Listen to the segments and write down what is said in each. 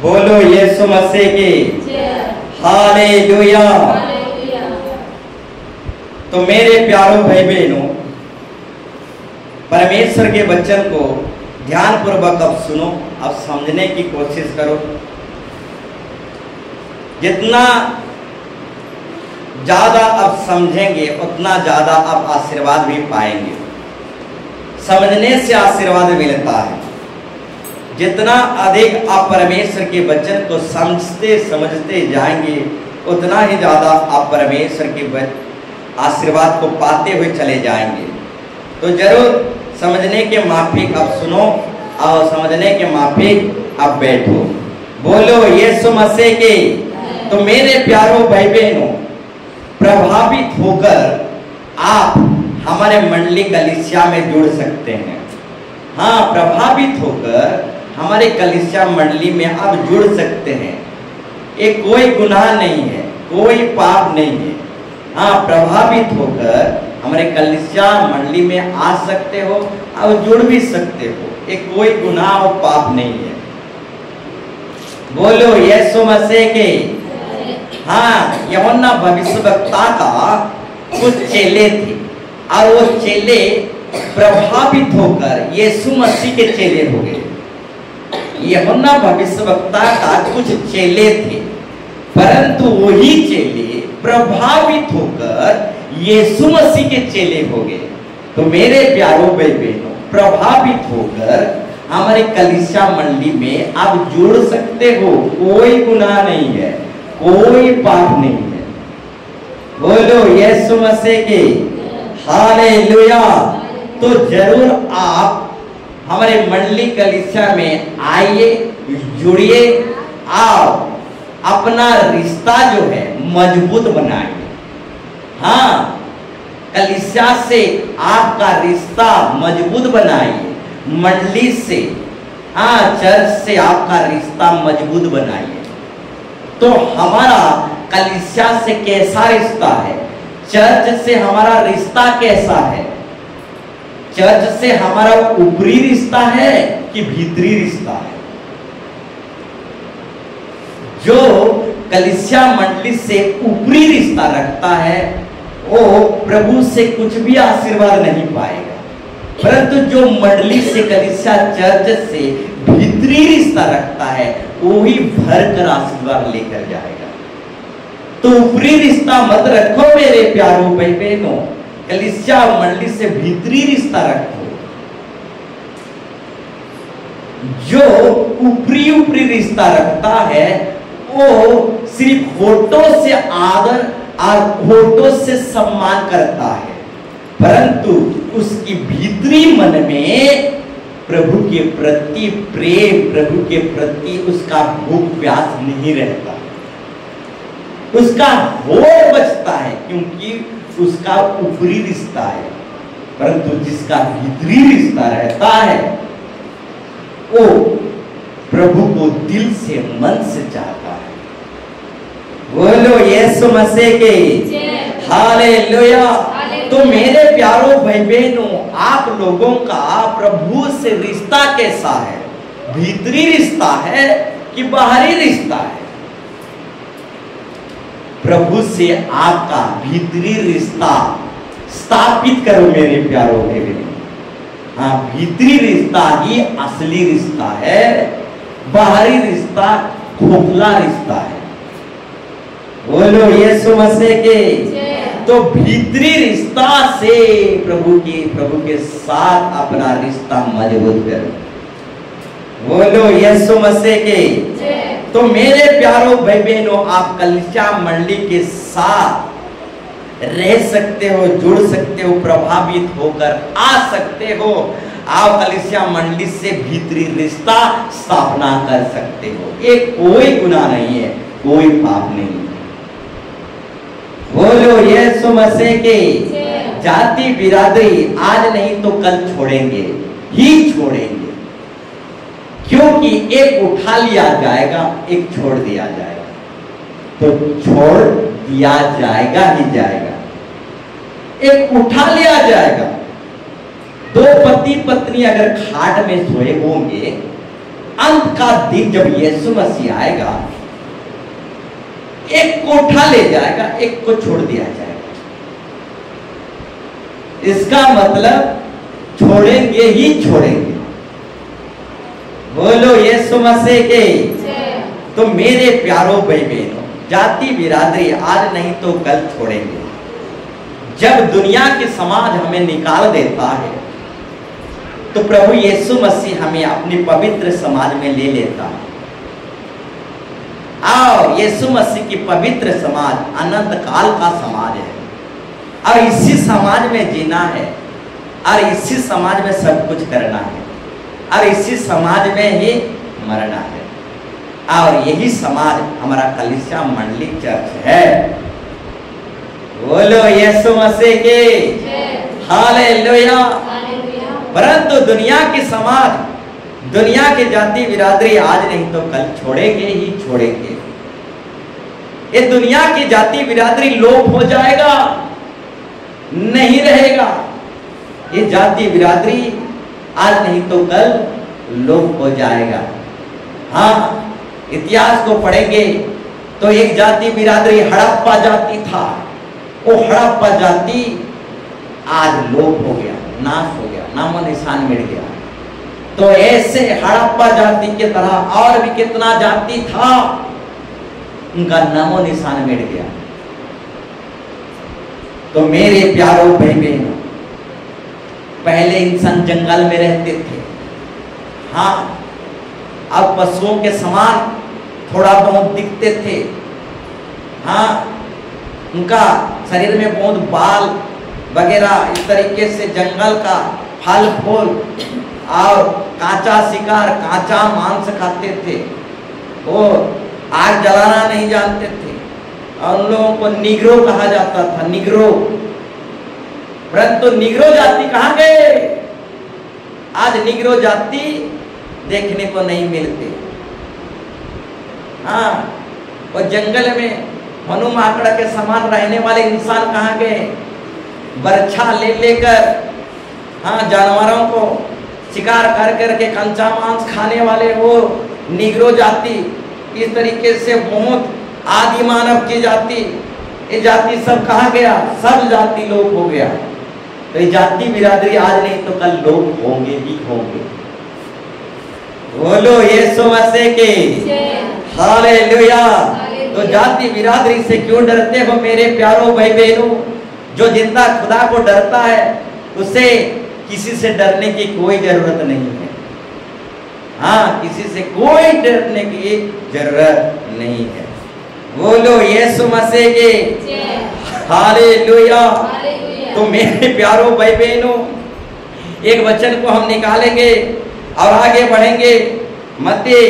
बोलो यीशु मसीह की हालेलुया। तो मेरे प्यारों भाई बहनों, परमेश्वर के वचन को ध्यानपूर्वक अब सुनो, अब समझने की कोशिश करो। जितना ज्यादा अब समझेंगे उतना ज्यादा अब आशीर्वाद भी पाएंगे। समझने से आशीर्वाद मिलता है। जितना अधिक आप परमेश्वर के वचन को समझते समझते जाएंगे उतना ही ज्यादा आप परमेश्वर के आशीर्वाद को पाते हुए चले जाएंगे। तो जरूर समझने के माफिक अब सुनो और समझने के माफिक अब बैठो। बोलो यीशु मसीह के। तो मेरे प्यारों भाई बहनों, प्रभावित होकर आप हमारे मंडली कलीसिया में जुड़ सकते हैं। हाँ, प्रभावित होकर हमारे कलीसिया मंडली में आप जुड़ सकते हैं। ये कोई गुनाह नहीं है, कोई पाप नहीं है। हाँ, प्रभावित होकर हमारे कलीसिया मंडली में आ सकते हो और जुड़ भी सकते हो। ये कोई गुनाह और पाप नहीं है। बोलो यीशु मसीह के। हाँ, यूहन्ना भविष्यवक्ता का कुछ चेले थे और वो चेले प्रभावित होकर यीशु मसीह के चेले हो गए। यूहन्ना भविष्यवक्ता का कुछ चेले थे, परंतु वही चेले प्रभावित होकर यीशु मसीह के चेले हो गए। तो मेरे प्यारों भाई बहनों, प्रभावित होकर हमारे कलीसिया मंडली में आप जुड़ सकते हो। कोई गुनाह नहीं है, कोई पाप नहीं है। बोलो यीशु मसीह के हालेलुया। तो जरूर आप हमारे मंडली कलीसिया में आइए, जुड़िए, आओ अपना रिश्ता जो है मजबूत बनाइए। हाँ, कलीसिया से आपका रिश्ता मजबूत बनाइए। मंडली से, हाँ, चर्च से आपका रिश्ता मजबूत बनाइए। तो हमारा कलीसिया से कैसा रिश्ता है? चर्च से हमारा रिश्ता कैसा है? चर्च से हमारा ऊपरी रिश्ता है कि भीतरी रिश्ता है? जो कलीसिया मंडली से ऊपरी रिश्ता रखता है वो प्रभु से कुछ भी आशीर्वाद नहीं पाएगा, परंतु जो मंडली से कलीसिया चर्च से भीतरी रिश्ता रखता है वो ही भर कर आशीर्वाद लेकर जाएगा। तो ऊपरी रिश्ता मत रखो मेरे प्यारों भाई बहनों, कलीसिया मंडली से भीतरी रिश्ता रखो। जो ऊपरी रिश्ता रखता है वो सिर्फ होठों से आदर और होठों से सम्मान करता है, परंतु उसकी भीतरी मन में प्रभु के प्रति प्रेम, प्रभु के प्रति उसका भूख प्यास नहीं रहता। उसका होठ बचता है क्योंकि उसका ऊपरी रिश्ता है, परंतु जिसका भीतरी रिश्ता रहता है वो प्रभु को दिल से मन से चाहता है। बोलो यीशु मसीह के हालेलुया। तो मेरे प्यारों भाई बहनों, आप लोगों का प्रभु से रिश्ता कैसा है? भीतरी रिश्ता है कि बाहरी रिश्ता है? प्रभु से आपका भीतरी रिश्ता स्थापित करो मेरे प्यारों भाई बहनों। हाँ, भीतरी रिश्ता ही असली रिश्ता है, बाहरी रिश्ता खोखला रिश्ता है। बोलो यीशु मसीह के। तो भीतरी रिश्ता से प्रभु के साथ अपना रिश्ता मजबूत करो। बोलो यीशु मसीह के। तो मेरे प्यारों भाई बहनों, आप कलीसिया मंडली के साथ रह सकते हो, जुड़ सकते हो, प्रभावित होकर आ सकते हो। आप कलीसिया मंडली से भीतरी रिश्ता स्थापना कर सकते हो। ये कोई गुनाह नहीं है, कोई पाप नहीं है। बोलो यीशु मसीह के। जाति बिरादरी आज नहीं तो कल छोड़ेंगे ही छोड़ेंगे, क्योंकि एक उठा लिया जाएगा, एक छोड़ दिया जाएगा। तो छोड़ दिया जाएगा ही जाएगा, एक उठा लिया जाएगा। दो पति पत्नी अगर खाट में सोए होंगे अंत का दिन जब यीशु मसीह आएगा, एक को उठा ले जाएगा, एक को छोड़ दिया जाएगा। इसका मतलब छोड़ेंगे ही छोड़ेंगे। बोलो यीशु मसीह के। तो मेरे प्यारों भाई बहनों, जाति बिरादरी आज नहीं तो कल छोड़ेंगे। जब दुनिया के समाज हमें निकाल देता है तो प्रभु यीशु मसीह हमें अपने पवित्र समाज में ले लेता है। आओ, यीशु मसीह की पवित्र समाज अनंत काल का समाज है और इसी समाज में जीना है और इसी समाज में सब कुछ करना है और इसी समाज में ही मरना है। और यही समाज हमारा कलीसिया मंडली चर्च है। बोलो यीशु मसीह के हालेलुया। परंतु दुनिया की समाज, दुनिया की जाति बिरादरी आज नहीं तो कल छोड़ेंगे ही छोड़ेंगे। ये दुनिया की जाति बिरादरी लोप हो जाएगा, नहीं रहेगा। ये जाति बिरादरी आज नहीं तो कल लोप हो जाएगा। हाँ, इतिहास को पढ़ेंगे तो एक जाति बिरादरी हड़प्पा जाति था। वो हड़प्पा जाति आज लोप हो गया, नाश हो गया, नामो निशान मिट गया। तो ऐसे हड़प्पा जाति की तरह और भी कितना जाति था, उनका नामो निशान मिट गया। तो मेरे प्यारों भाई बहनों, पहले इंसान जंगल में रहते थे। हाँ, अब पशुओं के समान थोड़ा बहुत दिखते थे। हाँ, उनका शरीर में बहुत बाल वगैरह, इस तरीके से जंगल का फल फूल और कांचा शिकार, कांचा मांस खाते थे। वो आग जलाना नहीं जानते थे और उन लोगों को निग्रो कहा जाता था, निग्रो। परंतु निग्रो जाति कहाँ गए? आज निग्रो जाति देखने को नहीं मिलते। हाँ, और जंगल में मनु माकड़ के समान रहने वाले इंसान कहाँ गए? बर्छा ले लेकर, हाँ, जानवरों को शिकार कर करके कंचा मांस खाने वाले वो निग्रो जाति, इस तरीके से बहुत आदि मानव की जाति, ये जाति सब कहाँ गया? सब जाति लोप हो गया। तो ये जाति बिरादरी आज नहीं तो कल लोप होंगे ही होंगे। बोलो यीशु मसीह के हालेलुया। तो जाति बिरादरी से क्यों डरते हो मेरे प्यारों भाई बहनों? जो जिंदा खुदा को डरता है उसे किसी से डरने की कोई जरूरत नहीं है। हाँ, किसी से कोई डरने की जरूरत नहीं है। बोलो यीशु मसीह के हालेलुया। तो मेरे प्यारों भाई बहनों, एक वचन को हम निकालेंगे और आगे बढ़ेंगे। मत्ती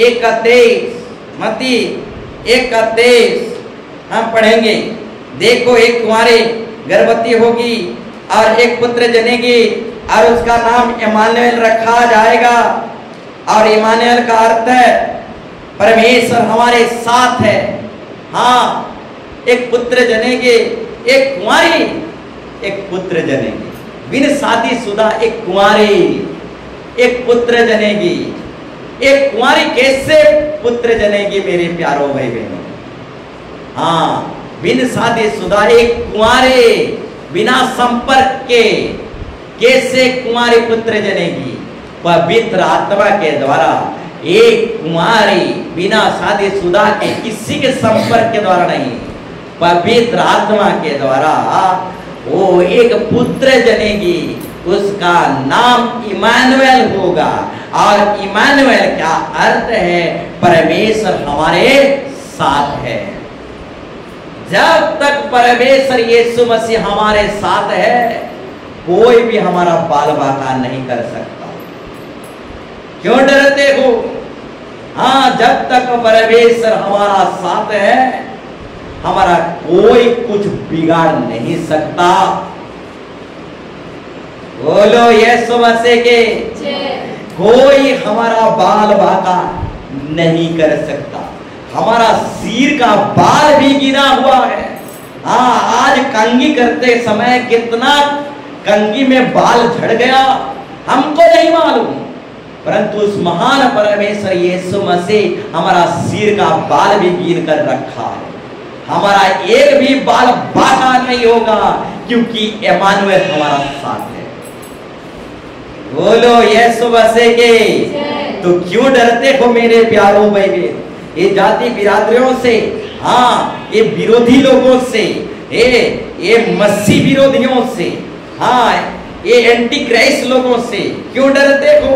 1:23, मत्ती 1:23 हम पढ़ेंगे। देखो, एक कुंवारी गर्भवती होगी और एक पुत्र जनेगी और उसका नाम इमानुएल रखा जाएगा। और इमानुएल का अर्थ है परमेश्वर हमारे साथ है। हाँ, एक पुत्र जनेगी, एक कुंवारी एक पुत्र जनेगी। बिन शादीशुदा एक कुंवारी एक पुत्र जनेगी। एक कुंवारी कैसे पुत्र जनेगी मेरे प्यारों भाई बहनों? हाँ, बिन शादीशुदा एक कुंवारी बिना संपर्क के कैसे कुंवारी पुत्र जनेगी? पवित्र आत्मा के द्वारा। एक कुंवारी बिना शादीशुदा के, किसी के संपर्क के द्वारा नहीं, पवित्र आत्मा के द्वारा वो एक पुत्र जनेगी। उसका नाम इमानुएल होगा। और इमानुएल का अर्थ है परमेश्वर हमारे साथ है। जब तक परमेश्वर यीशु मसीह हमारे साथ है, कोई भी हमारा बाल बाका नहीं कर सकता। क्यों डरते हो? हाँ, जब तक परमेश्वर हमारा साथ है, हमारा कोई कुछ बिगाड़ नहीं सकता। बोलो यीशु मसीह के। कोई हमारा बाल बाका नहीं कर सकता। हमारा सिर का बाल भी गिरा हुआ है। हाँ, आज कंघी करते समय कितना कंघी में बाल झड़ गया हमको नहीं मालूम। परंतु उस महान परमेश्वर यीशु मसीह हमारा सिर का बाल भी गिन कर रखा है। हमारा एक भी बाल बाका नहीं होगा, क्योंकि इम्मानुएल हमारा साथ है। बोलो यीशु मसीह के। तो क्यों डरते हो मेरे प्यारों भाई बहन, ये जाति बिरादरियों से, हाँ ये विरोधी लोगों से, ये मसीह विरोधियों से, हाँ ये एंटी क्राइस्ट लोगों से क्यों डरते हो?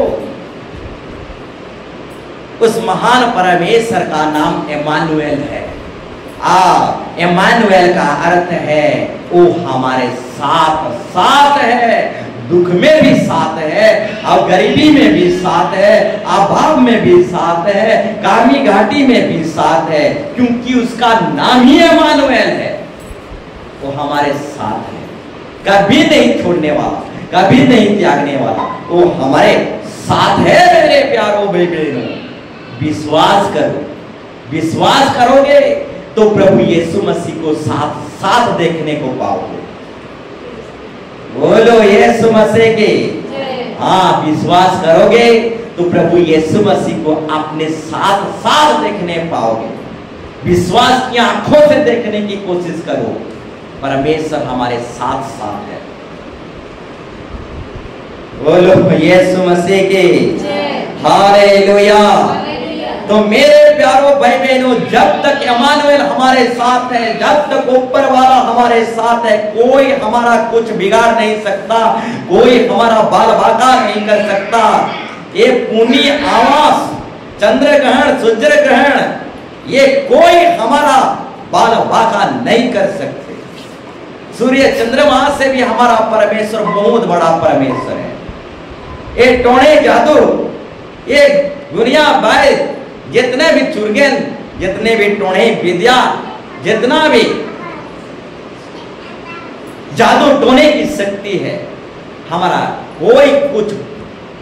उस महान परमेश्वर का नाम इम्मानुएल है। इम्मानुएल का अर्थ है वो हमारे साथ साथ है, दुख में भी साथ है, और गरीबी में भी साथ है, अभाव में भी साथ है, कामी घाटी में भी साथ है, क्योंकि उसका नाम ही इम्मानुएल है। वो हमारे साथ है, कभी नहीं छोड़ने वाला, कभी नहीं त्यागने वाला, वो हमारे साथ है। मेरे प्यारों भाई बहनों, विश्वास करो, विश्वास करोगे तो प्रभु यीशु मसीह को साथ साथ देखने को पाओगे। बोलो यीशु मसीह के। हाँ, विश्वास करोगे तो प्रभु यीशु मसीह को अपने साथ साथ देखने पाओगे। विश्वास की आंखों से देखने की कोशिश करो, परमेश्वर हमारे साथ साथ है। बोलो यीशु मसीह के। हालेलुया। तो मेरे प्यारों भाई बहनों, जब तक इम्मानुएल हमारे साथ है, जब तक ऊपर वाला हमारे साथ है, कोई हमारा कुछ बिगाड़ नहीं सकता, कोई हमारा बाल बाका नहीं कर सकता। ये पूर्णी आवास, चंद्र ग्रहण, सूर्य ग्रहण, ये कोई हमारा बाल बाका नहीं कर सकते। सूर्य चंद्रमा से भी हमारा परमेश्वर बहुत बड़ा परमेश्वर है। ये टोने जादू, ये दुनिया भर जितने भी चुर्गेन, जितने भी टोने विद्या, जितना भी जादू टोने की शक्ति है, हमारा कोई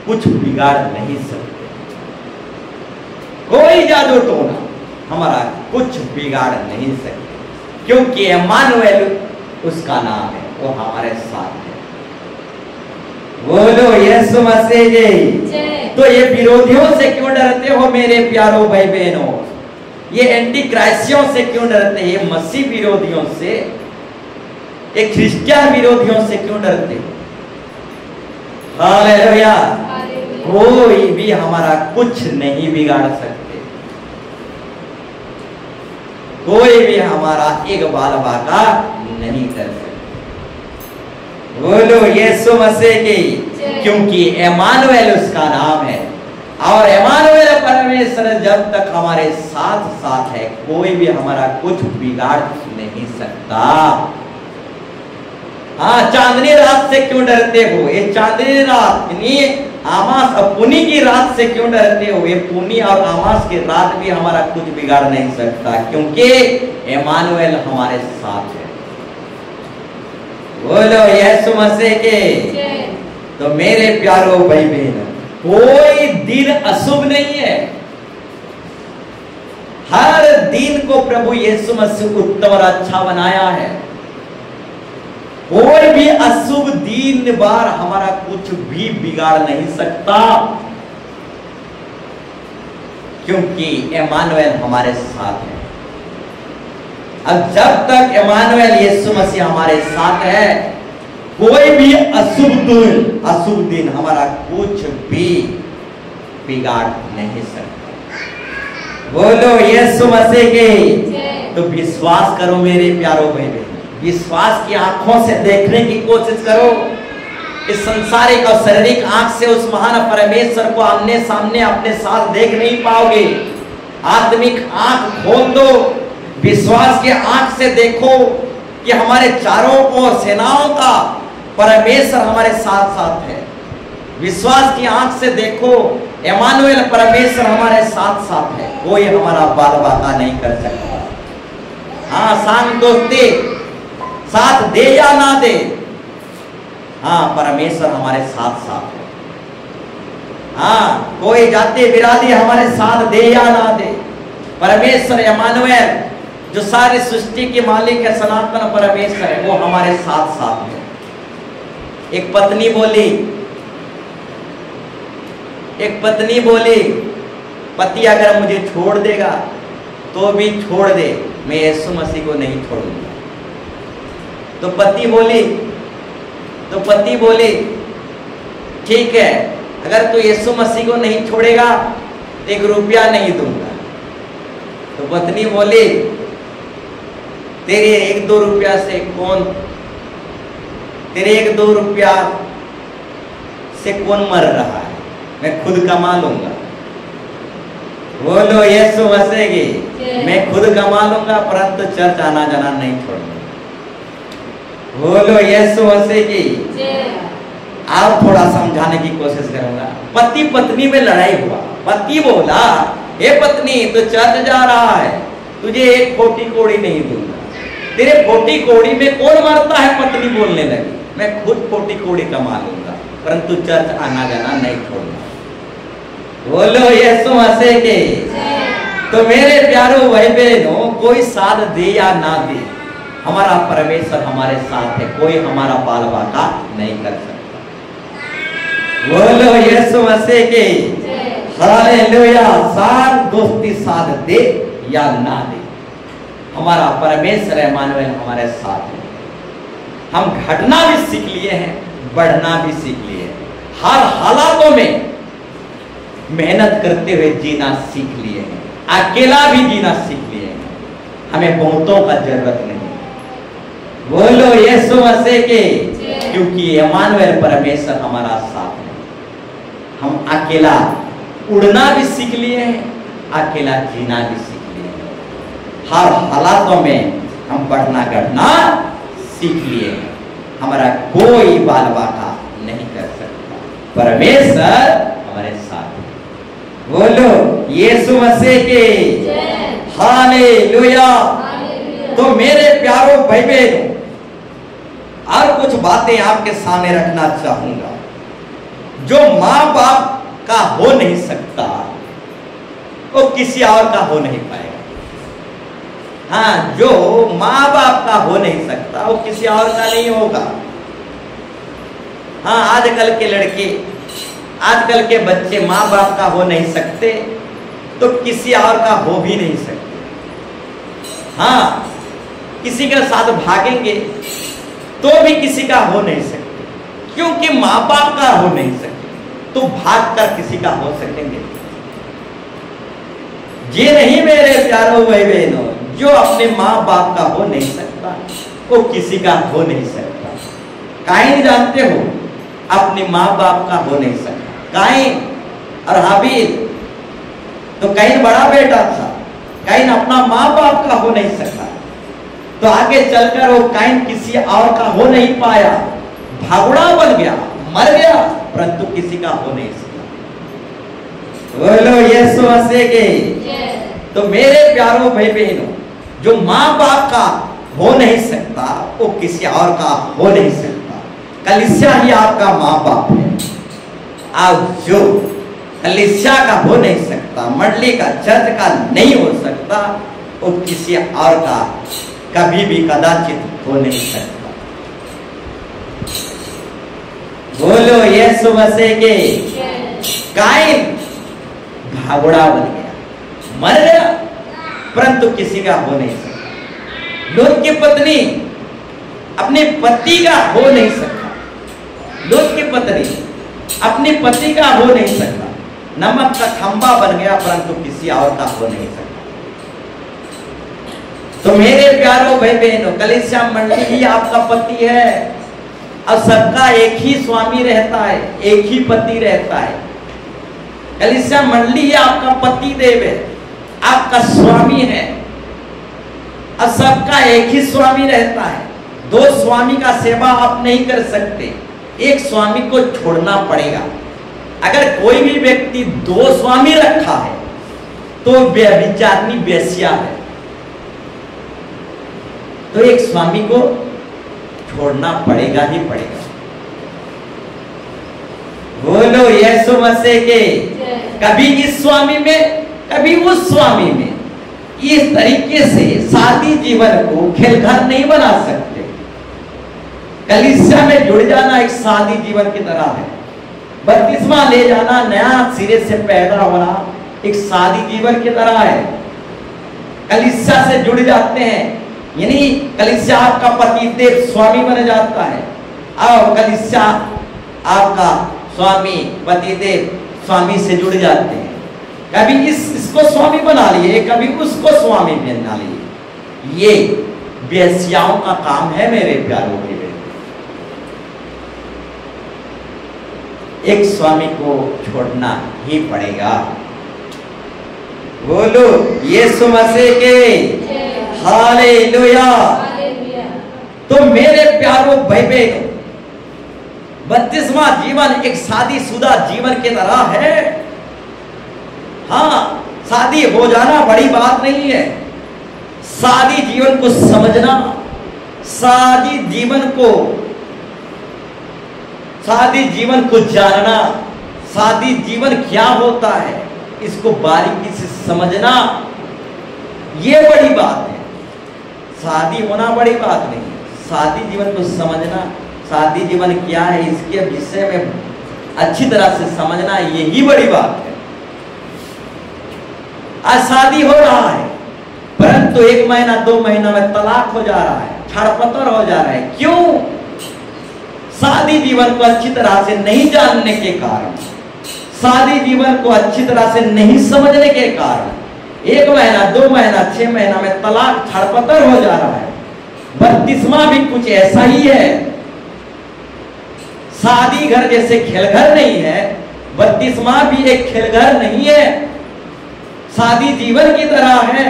कुछ बिगाड़ नहीं सकते। कोई जादू टोना हमारा कुछ बिगाड़ नहीं सकते, क्योंकि इम्मानुएल उसका नाम है, वो हमारे साथ है। बोलो यीशु मसीह जी। तो ये विरोधियों से क्यों डरते हो मेरे प्यारों भाई बहनों? ये एंटी क्राइस्टियों से क्यों डरते हैं? ये मसीह विरोधियों से, ये क्रिश्चियन विरोधियों से क्यों डरते हो? हालेलुया। कोई भी हमारा कुछ नहीं बिगाड़ सकते, कोई भी हमारा एक बाल बाका नहीं कर सकते। बोलो यीशु मसीह की। क्योंकि इम्मानुएल उसका नाम है, और इम्मानुएल परमेश्वर जब तक हमारे साथ साथ है, कोई भी हमारा कुछ बिगाड़ नहीं सकता। हाँ, चांदनी रात से क्यों डरते हो? ये चांदनी रात, आमास और पुनी की रात से क्यों डरते हो? ये पुनी और आमास की रात भी हमारा कुछ बिगाड़ नहीं सकता, क्योंकि इम्मानुएल हमारे साथ है। बोलो यीशु मसीह के। तो मेरे प्यारों भाई बहनों, कोई दिन अशुभ नहीं है। हर दिन को प्रभु यीशु मसीह उत्तम और अच्छा बनाया है। कोई भी अशुभ दिन बार हमारा कुछ भी बिगाड़ नहीं सकता, क्योंकि इम्मानुएल हमारे साथ है। अब जब तक इम्मानुएल यीशु मसीह हमारे साथ है, कोई भी अशुभ दिन हमारा कुछ भी बिगाड़ नहीं सकता। बोलो यीशु मसीह के। तो विश्वास करो मेरे प्यारों भाई बहन, विश्वास की आंखों से देखने की कोशिश करो। इस संसारिक और शारीरिक आंख से उस महान परमेश्वर को आमने सामने अपने साथ देख नहीं पाओगे। आत्मिक आंख खोल दो, विश्वास की आंख से देखो कि हमारे चारों ओर सेनाओं का परमेश्वर हमारे साथ साथ है। विश्वास की आंख से देखो, इम्मानुएल परमेश्वर हमारे साथ साथ है, कोई हमारा बाल बाका नहीं कर सकता। हाँ, सांग दोस्ती साथ दे या ना दे, हाँ परमेश्वर हमारे साथ साथ है। हाँ, कोई जाति बिरादरी हमारे साथ दे या ना दे, परमेश्वर इम्मानुएल जो सारी सृष्टि के मालिक है, सनातन परमेश्वर है, वो हमारे साथ साथ है। एक पत्नी बोली, एक पत्नी बोली, पति अगर मुझे छोड़ देगा तो भी छोड़ दे, मैं यीशु मसीह को नहीं छोड़ूंगा। तो पति बोली ठीक है, अगर तू यीशु मसीह को नहीं छोड़ेगा तो 1 रुपया नहीं दूंगा। तो पत्नी बोली, तेरे 1-2 रुपया से तेरे 1-2 रुपया से कौन मर रहा है, मैं खुद कमा लूंगा। बोलो यीशु मसीह की, मैं खुद कमा लूंगा परंतु चर्च आना जाना नहीं छोड़ूंगा। बोलो यीशु मसीह की। आप थोड़ा समझाने की कोशिश करूंगा। पति पत्नी में लड़ाई हुआ। पति बोला, हे पत्नी तू चर्च जा रहा है, तुझे 1 फोटी कोड़ी नहीं दूंगा। तेरे फोटी कोड़ी में कौन मरता है? पत्नी बोलने लगी, मैं खुद फोटी कोड़ी कमा लूंगा परंतु चर्च आना जाना नहीं छोड़ूंगा। बोलो यीशु मसीह के। तो मेरे प्यारों भाई बहनों, कोई साथ दे या ना दे, हमारा परमेश्वर हमारे साथ है, कोई हमारा बाल बाका नहीं कर सकता। बोलो यीशु मसीह के। हालेलुया। साथ दोस्ती साथ दे या ना दे, हमारा परमेश्वर इम्मानुएल हमारे साथ है। हम घटना भी सीख लिए हैं, बढ़ना भी सीख लिए हैं, हर हालातों में मेहनत करते हुए जीना सीख लिए हैं, अकेला भी जीना सीख लिए हैं, हमें बहुतों का जरूरत नहीं। बोलो यीशु मसीह के। क्योंकि इम्मानुएल परमेश्वर हमारा साथ है। हम अकेला उड़ना भी सीख लिए हैं, अकेला जीना भी सीख लिए हैं, हर हालातों में हम बढ़ना घटना सीख लिए हैं। हमारा कोई बाल बाका नहीं कर सकता, परमेश्वर हमारे साथ है। बोलो यीशु मसीह के। हालेलुया। तो मेरे प्यारों भाई बहनों, और कुछ बातें आपके सामने रखना चाहूंगा। जो माँ बाप का हो नहीं सकता वो किसी और का हो नहीं पाएगा। हाँ, जो माँ बाप का हो नहीं सकता वो किसी और का नहीं होगा। हाँ, आजकल के लड़के, आजकल के बच्चे माँ बाप का हो नहीं सकते तो किसी और का हो भी नहीं सकते। हाँ, किसी के साथ भागेंगे तो भी किसी का हो नहीं सकते, क्योंकि माँ बाप का हो नहीं सकते तो भागकर किसी का हो सकेंगे। ये नहीं मेरे प्यारों भाई बहनों, जो अपने माँ बाप का हो नहीं सकता वो किसी का हो नहीं सकता। काइन जानते हो, अपने माँ बाप का हो नहीं सकता। काइन और हाबिल, तो काइन बड़ा बेटा था, काइन अपना माँ बाप का हो नहीं सकता, तो आगे चलकर वो काइन किसी और का हो नहीं पाया, भागुड़ा बन गया, मर गया, परंतु किसी का हो नहीं सकता। बोलो यीशु मसीह के। तो मेरे प्यारों भाई बहनों, जो माँ बाप का हो नहीं सकता वो किसी और का हो नहीं सकता। कलीसिया ही आपका माँ बाप है। आप जो कलीसिया का हो नहीं सकता, मंडली का, चर्च का नहीं हो सकता, वो किसी और का कभी भी कदाचित हो नहीं सकता। बोलो यीशु मसीह के। काइन भागुड़ा बन गया, मर गया, परंतु किसी का हो नहीं सकता। लूत की पत्नी अपने पति का हो नहीं सकता, लूत की पत्नी अपने पति का हो नहीं सकता। नमक का खंबा बन गया, परंतु किसी और का हो नहीं सकता। तो मेरे प्यारों भाई बहनों, कलीसिया मंडली ही आपका पति है और सबका एक ही स्वामी रहता है, एक ही पति रहता है। कलीसिया मंडली ही आपका पति देव है, आपका स्वामी है और सबका एक ही स्वामी रहता है। 2 स्वामी का सेवा आप नहीं कर सकते, एक स्वामी को छोड़ना पड़ेगा। अगर कोई भी व्यक्ति 2 स्वामी रखा है तो व्यभिचारिणी वेश्या है, तो एक स्वामी को छोड़ना पड़ेगा ही पड़ेगा। बोलो यीशु मसीह के। कभी इस स्वामी में, कभी उस स्वामी में, इस तरीके से शादी जीवन को खेलघर नहीं बना सकते। कलीसिया में जुड़ जाना एक शादी जीवन की तरह है। बपतिस्मा ले जाना नया सिरे से पैदा होना एक शादी जीवन की तरह है। कलीसिया से जुड़ जाते हैं, यानी कलीसिया आपका पतिदेव स्वामी बन जाता है और कलीसिया आपका स्वामी पतिदेव स्वामी से जुड़ जाते हैं। कभी इसको स्वामी बना लिए, कभी उसको स्वामी बना लिए। ये वेश्याओं का काम है मेरे प्यारों के बेटे। एक स्वामी को छोड़ना ही पड़ेगा। बोलो यीशु मसीह के हालेलुया। तो मेरे प्यारों भाई बहनों, बपतिस्मा जीवन एक शादीशुदा जीवन की तरह है। हाँ, शादी हो जाना बड़ी बात नहीं है। शादी जीवन को समझना, शादी जीवन को जानना, शादी जीवन क्या होता है इसको बारीकी से समझना, ये बड़ी बात है। शादी होना बड़ी बात नहीं है, शादी जीवन को समझना, शादी जीवन क्या है इसके विषय में अच्छी तरह से समझना, यही बड़ी बात है। आज शादी हो रहा है परंतु 1 महीना 2 महीना में तलाक हो जा रहा है, छड़पतर हो जा रहा है। क्यों? शादी जीवन को अच्छी तरह से नहीं जानने के कारण, शादी जीवन को अच्छी तरह से नहीं समझने के कारण 1 महीना 2 महीना 6 महीना में तलाक छड़पतर हो जा रहा है। बपतिस्मा भी कुछ ऐसा ही है। शादी घर जैसे खेलघर नहीं है, बपतिस्मा भी एक खेलघर नहीं है, शादी जीवन की तरह है।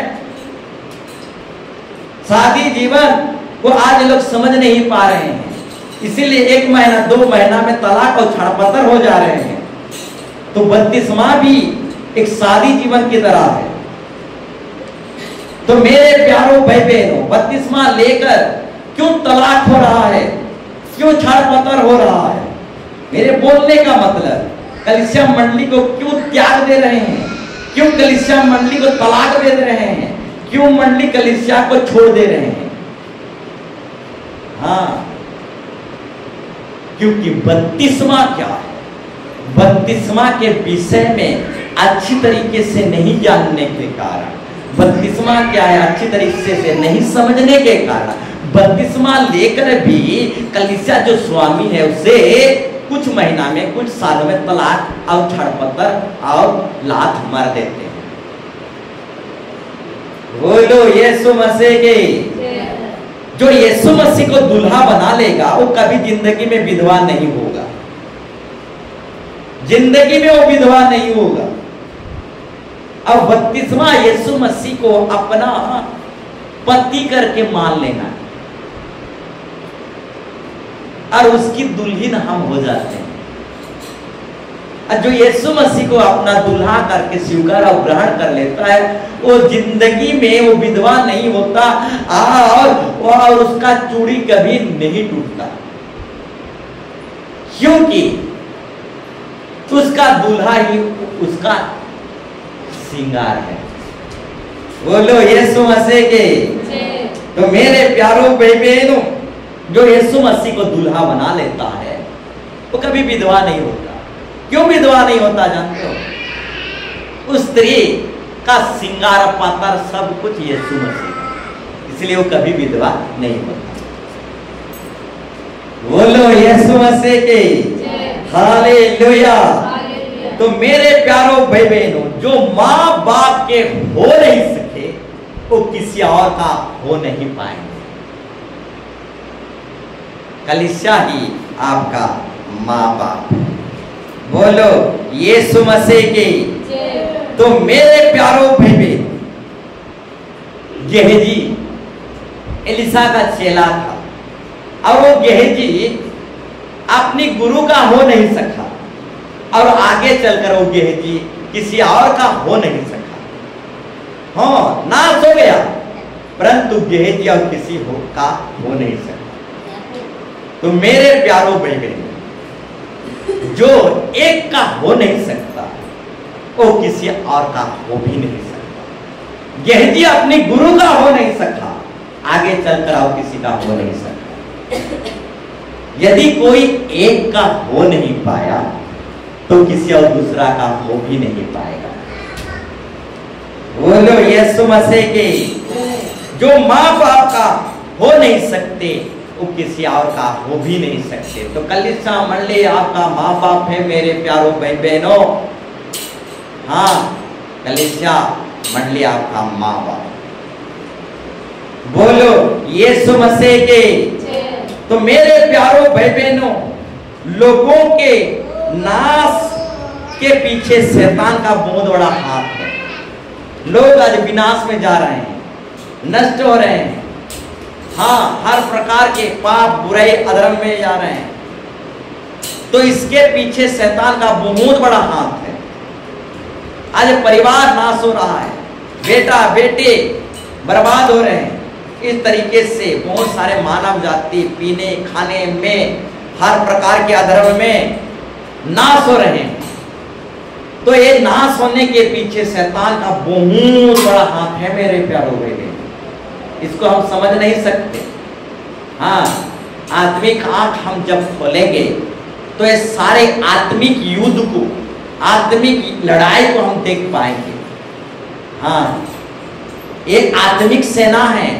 शादी जीवन को आज लोग समझ नहीं पा रहे हैं, इसीलिए 1 महीना 2 महीना में तलाक और छड़पतर हो जा रहे हैं। तो बपतिस्मा भी एक शादी जीवन की तरह है। तो मेरे प्यारों भाई बहनों, बपतिस्मा लेकर क्यों तलाक हो रहा है, क्यों छड़पतर हो रहा है? मेरे बोलने का मतलब, कलीसिया मंडली को क्यों त्याग दे रहे हैं, क्यों कलीसिया मंडली को तलाक दे रहे हैं, क्यों मंडली कलीसिया को छोड़ दे रहे हैं? हाँ, क्योंकि बपतिस्मा क्या है, बपतिस्मा के विषय में अच्छी तरीके से नहीं जानने के कारण, बपतिस्मा क्या है अच्छी तरीके से नहीं समझने के कारण, बपतिस्मा लेकर भी कलीसिया जो स्वामी है उसे कुछ महीना में, कुछ सालों में तलाक और छड़पतर और लात मार देते हैं। बोलो यीशु मसीह के। जो यीशु मसीह को दूल्हा बना लेगा वो कभी जिंदगी में विधवा नहीं होगा, जिंदगी में वो विधवा नहीं होगा। अब बपतिस्मा यीशु मसीह को अपना पति करके मान लेना और उसकी दुल्हन हम हो जाते हैं। और जो यीशु मसीह को अपना दूल्हा करके स्वीकार और ग्रहण कर लेता है वो जिंदगी में वो विधवा नहीं होता और उसका चूड़ी कभी नहीं टूटता, क्योंकि उसका दूल्हा ही उसका श्रृंगार है। बोलो यीशु मसीह के। तो मेरे प्यारों भाई बहनों, जो यीशु मसीह को दूल्हा बना लेता है वो कभी विधवा नहीं होता। क्यों विधवा नहीं होता जानते हो? उस स्त्री का श्रृंगार पातर सब कुछ यीशु मसीह, इसलिए वो कभी विधवा नहीं होता। बोलो यीशु मसीह के हालेलुया। तो मेरे प्यारों भाई बहनों, जो माँ बाप के हो नहीं सके वो किसी और का हो नहीं पाएंगे। कलीसिया ही आपका माँ बाप। बोलो यीशु मसीह की। तो मेरे प्यारों भाई बहनों, गेहजी एलिसा का चेला था और वो गेहजी अपनी गुरु का हो नहीं सका और आगे चलकर वो गेहजी किसी और का हो नहीं सका। हाँ, नाश हो गया परंतु गेहजी और किसी का हो नहीं सका। तो मेरे प्यारों भाई बहनों, जो एक का हो नहीं सकता वो किसी और का हो भी नहीं सकता। गेहजी अपनी गुरु का हो नहीं सका, आगे चलकर और किसी का हो नहीं सकता। यदि कोई एक का हो नहीं पाया तो किसी और दूसरा का हो भी नहीं पाएगा। बोलो यीशु मसीह के। जो माँ बाप का हो नहीं सकते वो किसी और का हो भी नहीं सकते। तो कलीसिया मंडली आपका माँ बाप है मेरे प्यारों भाई बहनों। हाँ, कलीसिया मंडली आपका माँ बाप। बोलो यीशु मसीह के। तो मेरे प्यारों भाई बहनों, लोगों के नाश के पीछे शैतान का बहुत बड़ा हाथ है। लोग आज विनाश में जा रहे हैं, नष्ट हो रहे हैं। हाँ, हर प्रकार के पाप बुराई अधर्म में जा रहे हैं। तो इसके पीछे शैतान का बहुत बड़ा हाथ है। आज परिवार नाश हो रहा है, बेटा बेटे बर्बाद हो रहे हैं। इस तरीके से बहुत सारे मानव जाति पीने खाने में हर प्रकार के अधर्म में नाश हो रहे हैं। तो ये नाश होने के पीछे शैतान का बहुत बड़ा हाथ है मेरे प्यारों भाई। इसको हम समझ नहीं सकते। हाँ, आत्मिक आंख हम जब खोलेंगे तो ये सारे आत्मिक युद्ध को, आत्मिक लड़ाई को हम देख पाएंगे। हाँ, ये आत्मिक सेना है,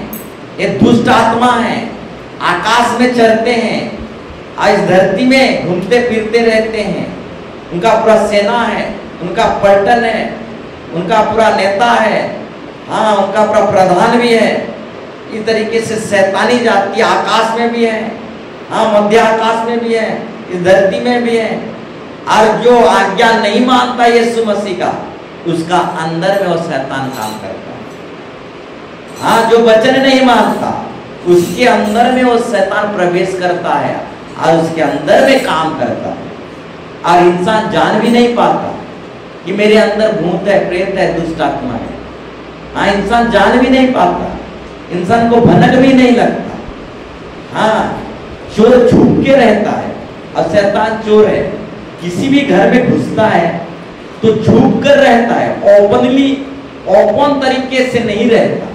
ये दुष्ट आत्मा है, आकाश में चढ़ते हैं, इस धरती में घूमते फिरते रहते हैं। उनका पूरा सेना है, उनका पलटन है, उनका पूरा नेता है। हाँ, उनका पूरा प्रधान भी है। इस तरीके से शैतानी जाति आकाश में भी है। हाँ, मध्य आकाश में भी है, इस धरती में भी है। और जो आज्ञा नहीं मानता यीशु मसीह का, उसका अंदर में वो शैतान काम करता है। हाँ, जो वचन नहीं मानता उसके अंदर में वो शैतान प्रवेश करता है और उसके अंदर में काम करता है। और इंसान जान भी नहीं पाता कि मेरे अंदर भूत है, प्रेत है, दुष्ट आत्मा है। हाँ, इंसान जान भी नहीं पाता, इंसान को भनक भी नहीं लगता। हाँ, चोर छुप के रहता है और शैतान चोर है। किसी भी घर में घुसता है तो छुप कर रहता है, ओपन तरीके से नहीं रहता।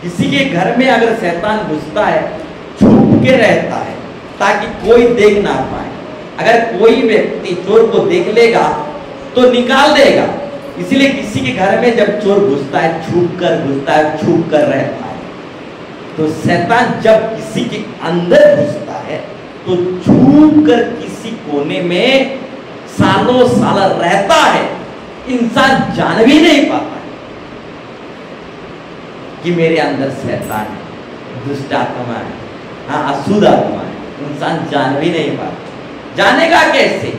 किसी के घर में अगर शैतान घुसता है छुप के रहता है ताकि कोई देख ना पाए। अगर कोई व्यक्ति चोर को देख लेगा तो निकाल देगा। इसलिए किसी के घर में जब चोर घुसता है छुप कर घुसता है, छुप कर रहता है। तो शैतान जब किसी के अंदर घुसता है तो छुप कर किसी कोने में सालों साल रहता है। इंसान जान भी नहीं पाता है कि मेरे अंदर शैतान है, दुष्ट आत्मा है, हाँ, अशुद्ध आत्मा है। इंसान जान भी नहीं पाता। जानेगा कैसे?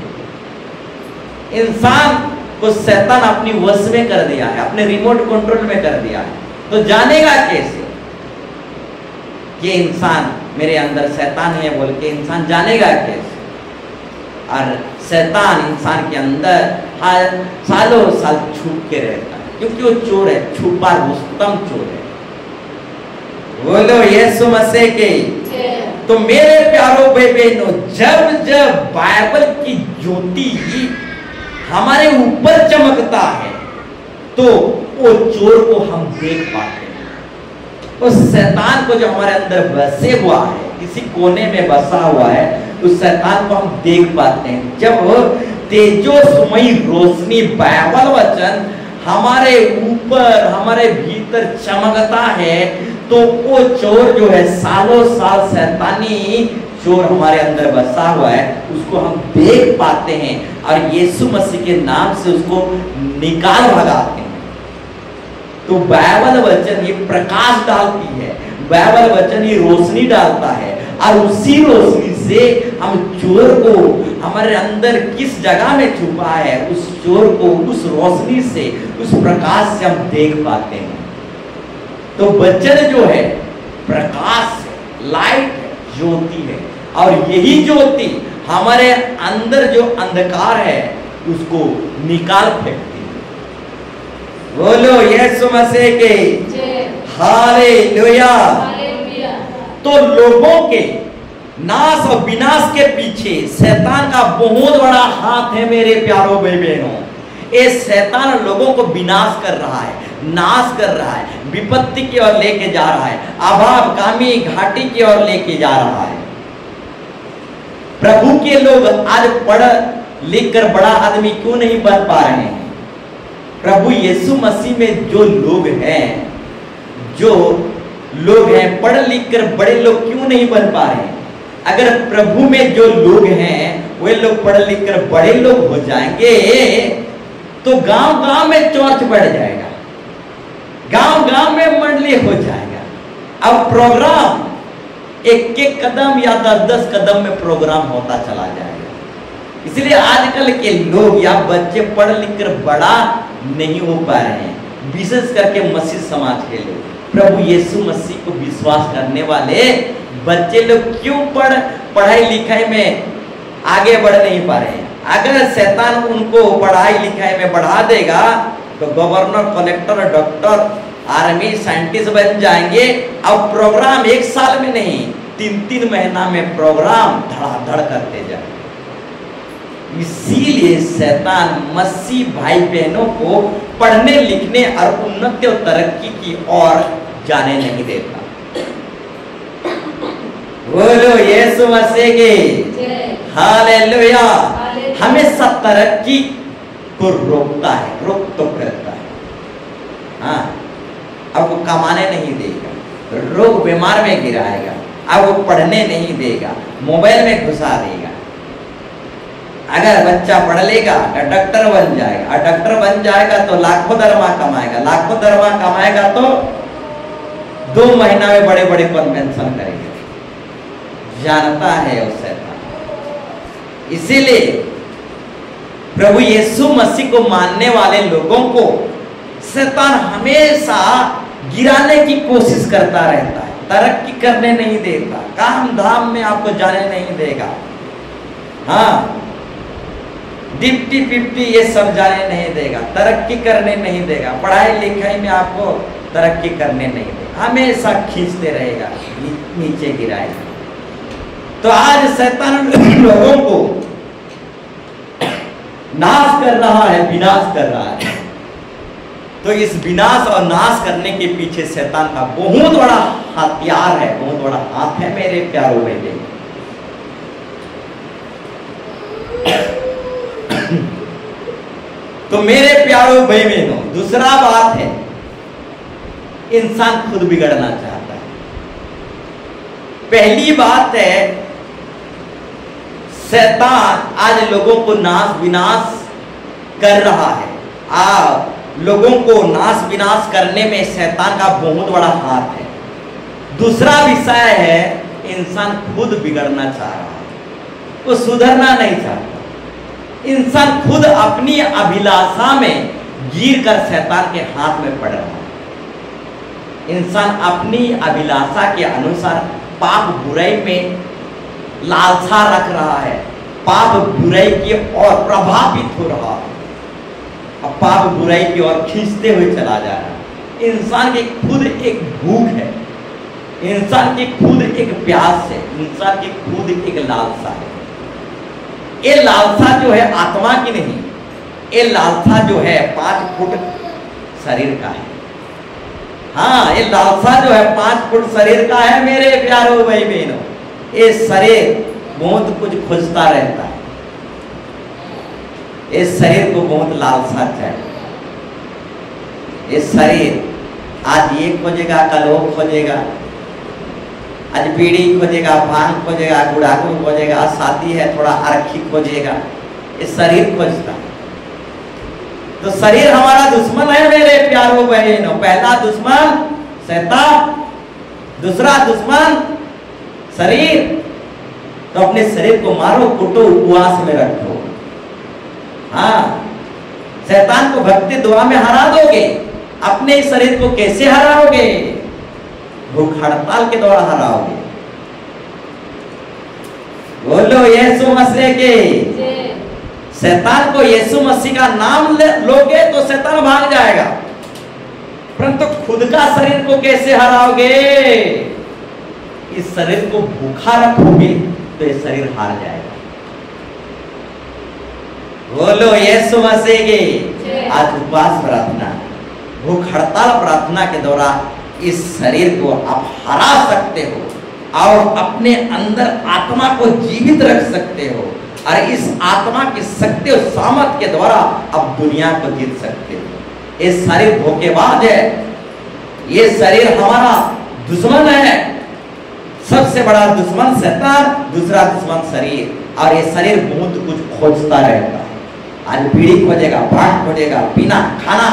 इंसान को शैतान अपनी वश में कर दिया है, अपने रिमोट कंट्रोल में कर दिया है। तो जानेगा कैसे ये इंसान मेरे अंदर शैतान है बोल के इंसान जानेगा कैसे? और शैतान इंसान के अंदर सालों साल छुप के रहता है क्योंकि वो चोर है, छुपा रुस्तम चोर है। बोलो यीशु मसीह के। तो मेरे प्यारों भाई बहनों, जब जब बाइबल की ज्योति हमारे ऊपर चमकता है तो वो चोर को हम देख पाते हैं। उस शैतान को जो हमारे अंदर बसे हुआ है, किसी कोने में बसा हुआ है, उस शैतान को हम देख पाते हैं। जब तेजोमयी रोशनी बाइबल वचन हमारे ऊपर, हमारे भीतर चमकता है तो वो चोर जो है, सालों साल शैतानी चोर हमारे अंदर बसा हुआ है, उसको हम देख पाते हैं और यीशु मसीह के नाम से उसको निकाल भगाते हैं। तो बाइबल वचन ये प्रकाश डालती है, बाइबल वचन ये रोशनी डालता है और उसी रोशनी से हम चोर को हमारे अंदर किस जगह में छुपा है, उस चोर को उस रोशनी से, उस प्रकाश से हम देख पाते हैं। तो वचन जो है प्रकाश है, लाइट है, ज्योति है और यही ज्योति हमारे अंदर जो अंधकार है उसको निकाल फेंकती है। बोलो यीशु मसीह के हालेलुया। तो लोगों के नाश और विनाश के पीछे शैतान का बहुत बड़ा हाथ है मेरे प्यारों भाई बहनों। ये शैतान लोगों को विनाश कर रहा है, नाश कर रहा है, विपत्ति की ओर लेके जा रहा है, अभाव कामी घाटी की ओर लेके जा रहा है। प्रभु के लोग आज लिखकर बड़ा आदमी क्यों नहीं बन पा रहे हैं? प्रभु यीशु मसीह में जो लोग हैं पढ़ लिख कर बड़े लोग क्यों नहीं बन पा रहे हैं? अगर प्रभु में जो लोग हैं वे लोग पढ़ लिख कर बड़े लोग हो जाएंगे तो गांव गांव में चर्च बढ़ जाएगा, गांव गांव में मंडली हो जाएगा। अब प्रोग्राम एक एक कदम या 10-10 कदम में प्रोग्राम होता चला जाएगा। इसलिए आजकल के लोग या बच्चे पढ़ लिख कर बड़ा नहीं हो पा रहे हैं, विशेष करके मसीह समाज के लोग। प्रभु यीशु मसीह को विश्वास करने वाले बच्चे लोग क्यों पढ़ाई लिखाई में आगे बढ़ नहीं पा रहे हैं? अगर शैतान उनको पढ़ाई लिखाई में बढ़ा देगा तो governor, collector, doctor, army, scientist बन जाएंगे। अब प्रोग्राम 1 साल में नहीं, 3-3 महीना में प्रोग्राम धड़ाधड़ करते जाए। इसीलिए शैतान मसीह भाई बहनों को पढ़ने लिखने और उन्नति और तरक्की की ओर जाने नहीं देता। बोलो यीशु मसीह की हालेलुया। हमेशा तरक्की को रोकता है, रोक तो करता है। हाँ, आपको कमाने नहीं देगा, रोग बीमार में गिराएगा, आपको पढ़ने नहीं देगा, मोबाइल में घुसा देगा। अगर बच्चा पढ़ लेगा तो डॉक्टर बन जाएगा, और डॉक्टर बन जाएगा तो लाखों दरमा कमाएगा, लाखों दरमा कमाएगा तो 2 महीना में बड़े बड़े कन्वेंशन करेगा। जानता है उस शैतान। इसीलिए प्रभु यीशु मसीह को मानने वाले लोगों को शैतान हमेशा गिराने की कोशिश करता रहता है, तरक्की करने नहीं देता, काम धाम में आपको जाने नहीं देगा। हाँ, डिप्टी पिप्टी ये सब जाने नहीं देगा, तरक्की करने नहीं देगा, पढ़ाई लिखाई में आपको तरक्की करने नहीं देगा, हमेशा खींचते रहेगा, नीचे गिराएगा। तो आज शैतान लोगों को नाश कर रहा है, विनाश कर रहा है। तो इस विनाश और नाश करने के पीछे शैतान का बहुत बड़ा हथियार है, बहुत बड़ा हाथ है मेरे प्यारों बेटे। तो मेरे प्यारों भाई बहनों, दूसरा बात है, इंसान खुद बिगड़ना चाहता है। पहली बात है, शैतान आज लोगों को नाश विनाश कर रहा है। लोगों को नाश विनाश करने में शैतान का बहुत बड़ा हाथ है। दूसरा विषय है, इंसान खुद बिगड़ना चाह रहा है, वो सुधरना नहीं चाहता। इंसान खुद अपनी अभिलाषा में गिर कर शैतान के हाथ में पड़ रहा है। इंसान अपनी अभिलाषा के अनुसार पाप बुराई में लालसा रख रहा है, पाप बुराई की ओर प्रभावित हो रहा है, अब पाप बुराई की ओर खींचते हुए चला जा रहा है। इंसान की खुद एक भूख है, इंसान की खुद एक प्यास है, इंसान की खुद एक लालसा है। ये लालसा जो है आत्मा की नहीं, ये लालसा जो है 5 फुट शरीर का है। हाँ, ये लालसा जो है 5 फुट शरीर का है मेरे प्यारों भाई बहनों। ये शरीर बहुत कुछ खोजता रहता है, इस शरीर को बहुत लालसा चाहिए। इस शरीर आज ये खोजेगा, कल वो खोजेगा, आज बीड़ी खोजेगा, भांग खोजेगा, गुड़ागु खोजेगा, शादी है थोड़ा आरखी खोजेगा, इस शरीर खोजता। तो शरीर हमारा दुश्मन है मेरे प्यारों बहनों। पहला दुश्मन शैतान, दूसरा दुश्मन शरीर। तो अपने शरीर को मारो, कुटो, उपवास में रखो। हाँ, शैतान को भक्ति दुआ में हरा दोगे, अपने शरीर को कैसे हराओगे? भूख हड़ताल के द्वारा हराओगे। बोलो यीशु मसीह के। शैतान को यीशु मसीह का नाम लोगे तो शैतान भाग जाएगा, परंतु खुद का शरीर को कैसे हराओगे? इस शरीर को भूखा रखोगे तो ये शरीर हार जाएगा। बोलो यीशु मसीह के। आज उपवास प्रार्थना, भूख हड़ताल प्रार्थना के द्वारा इस शरीर को आप हरा सकते हो और अपने अंदर आत्मा को जीवित रख सकते हो। और इस आत्मा की शक्ति और सामर्थ के द्वारा अब दुनिया को जीत सकते हो। ये शरीर धोखेबाज है, ये शरीर हमारा दुश्मन है। सबसे बड़ा दुश्मन शैतान, दूसरा दुश्मन शरीर। और ये शरीर बहुत कुछ खोजता रहता है। आज बीड़ी खोजेगा, भांग खोजेगा, पीना खाना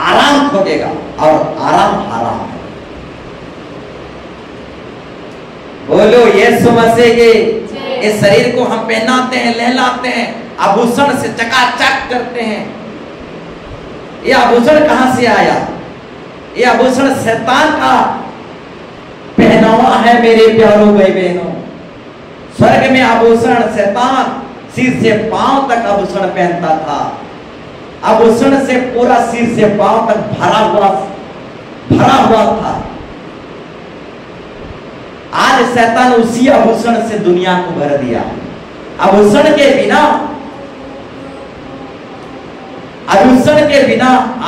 आराम खोजेगा, और आराम हराम है। बोलो यीशु मसीह के। इस शरीर को हम पहनाते हैं, लहलाते हैं, आभूषण से चकाचक करते हैं। ये आभूषण कहां से आया? ये आभूषण शैतान का पहनावा है मेरे प्यारों भाई बहनों। स्वर्ग में आभूषण शैतान सिर से पांव तक आभूषण पहनता था। आभूषण से पूरा सिर से पांव तक भरा हुआ था। आज शैतान उसी आभूषण से दुनिया को भर दिया। आभूषण के बिना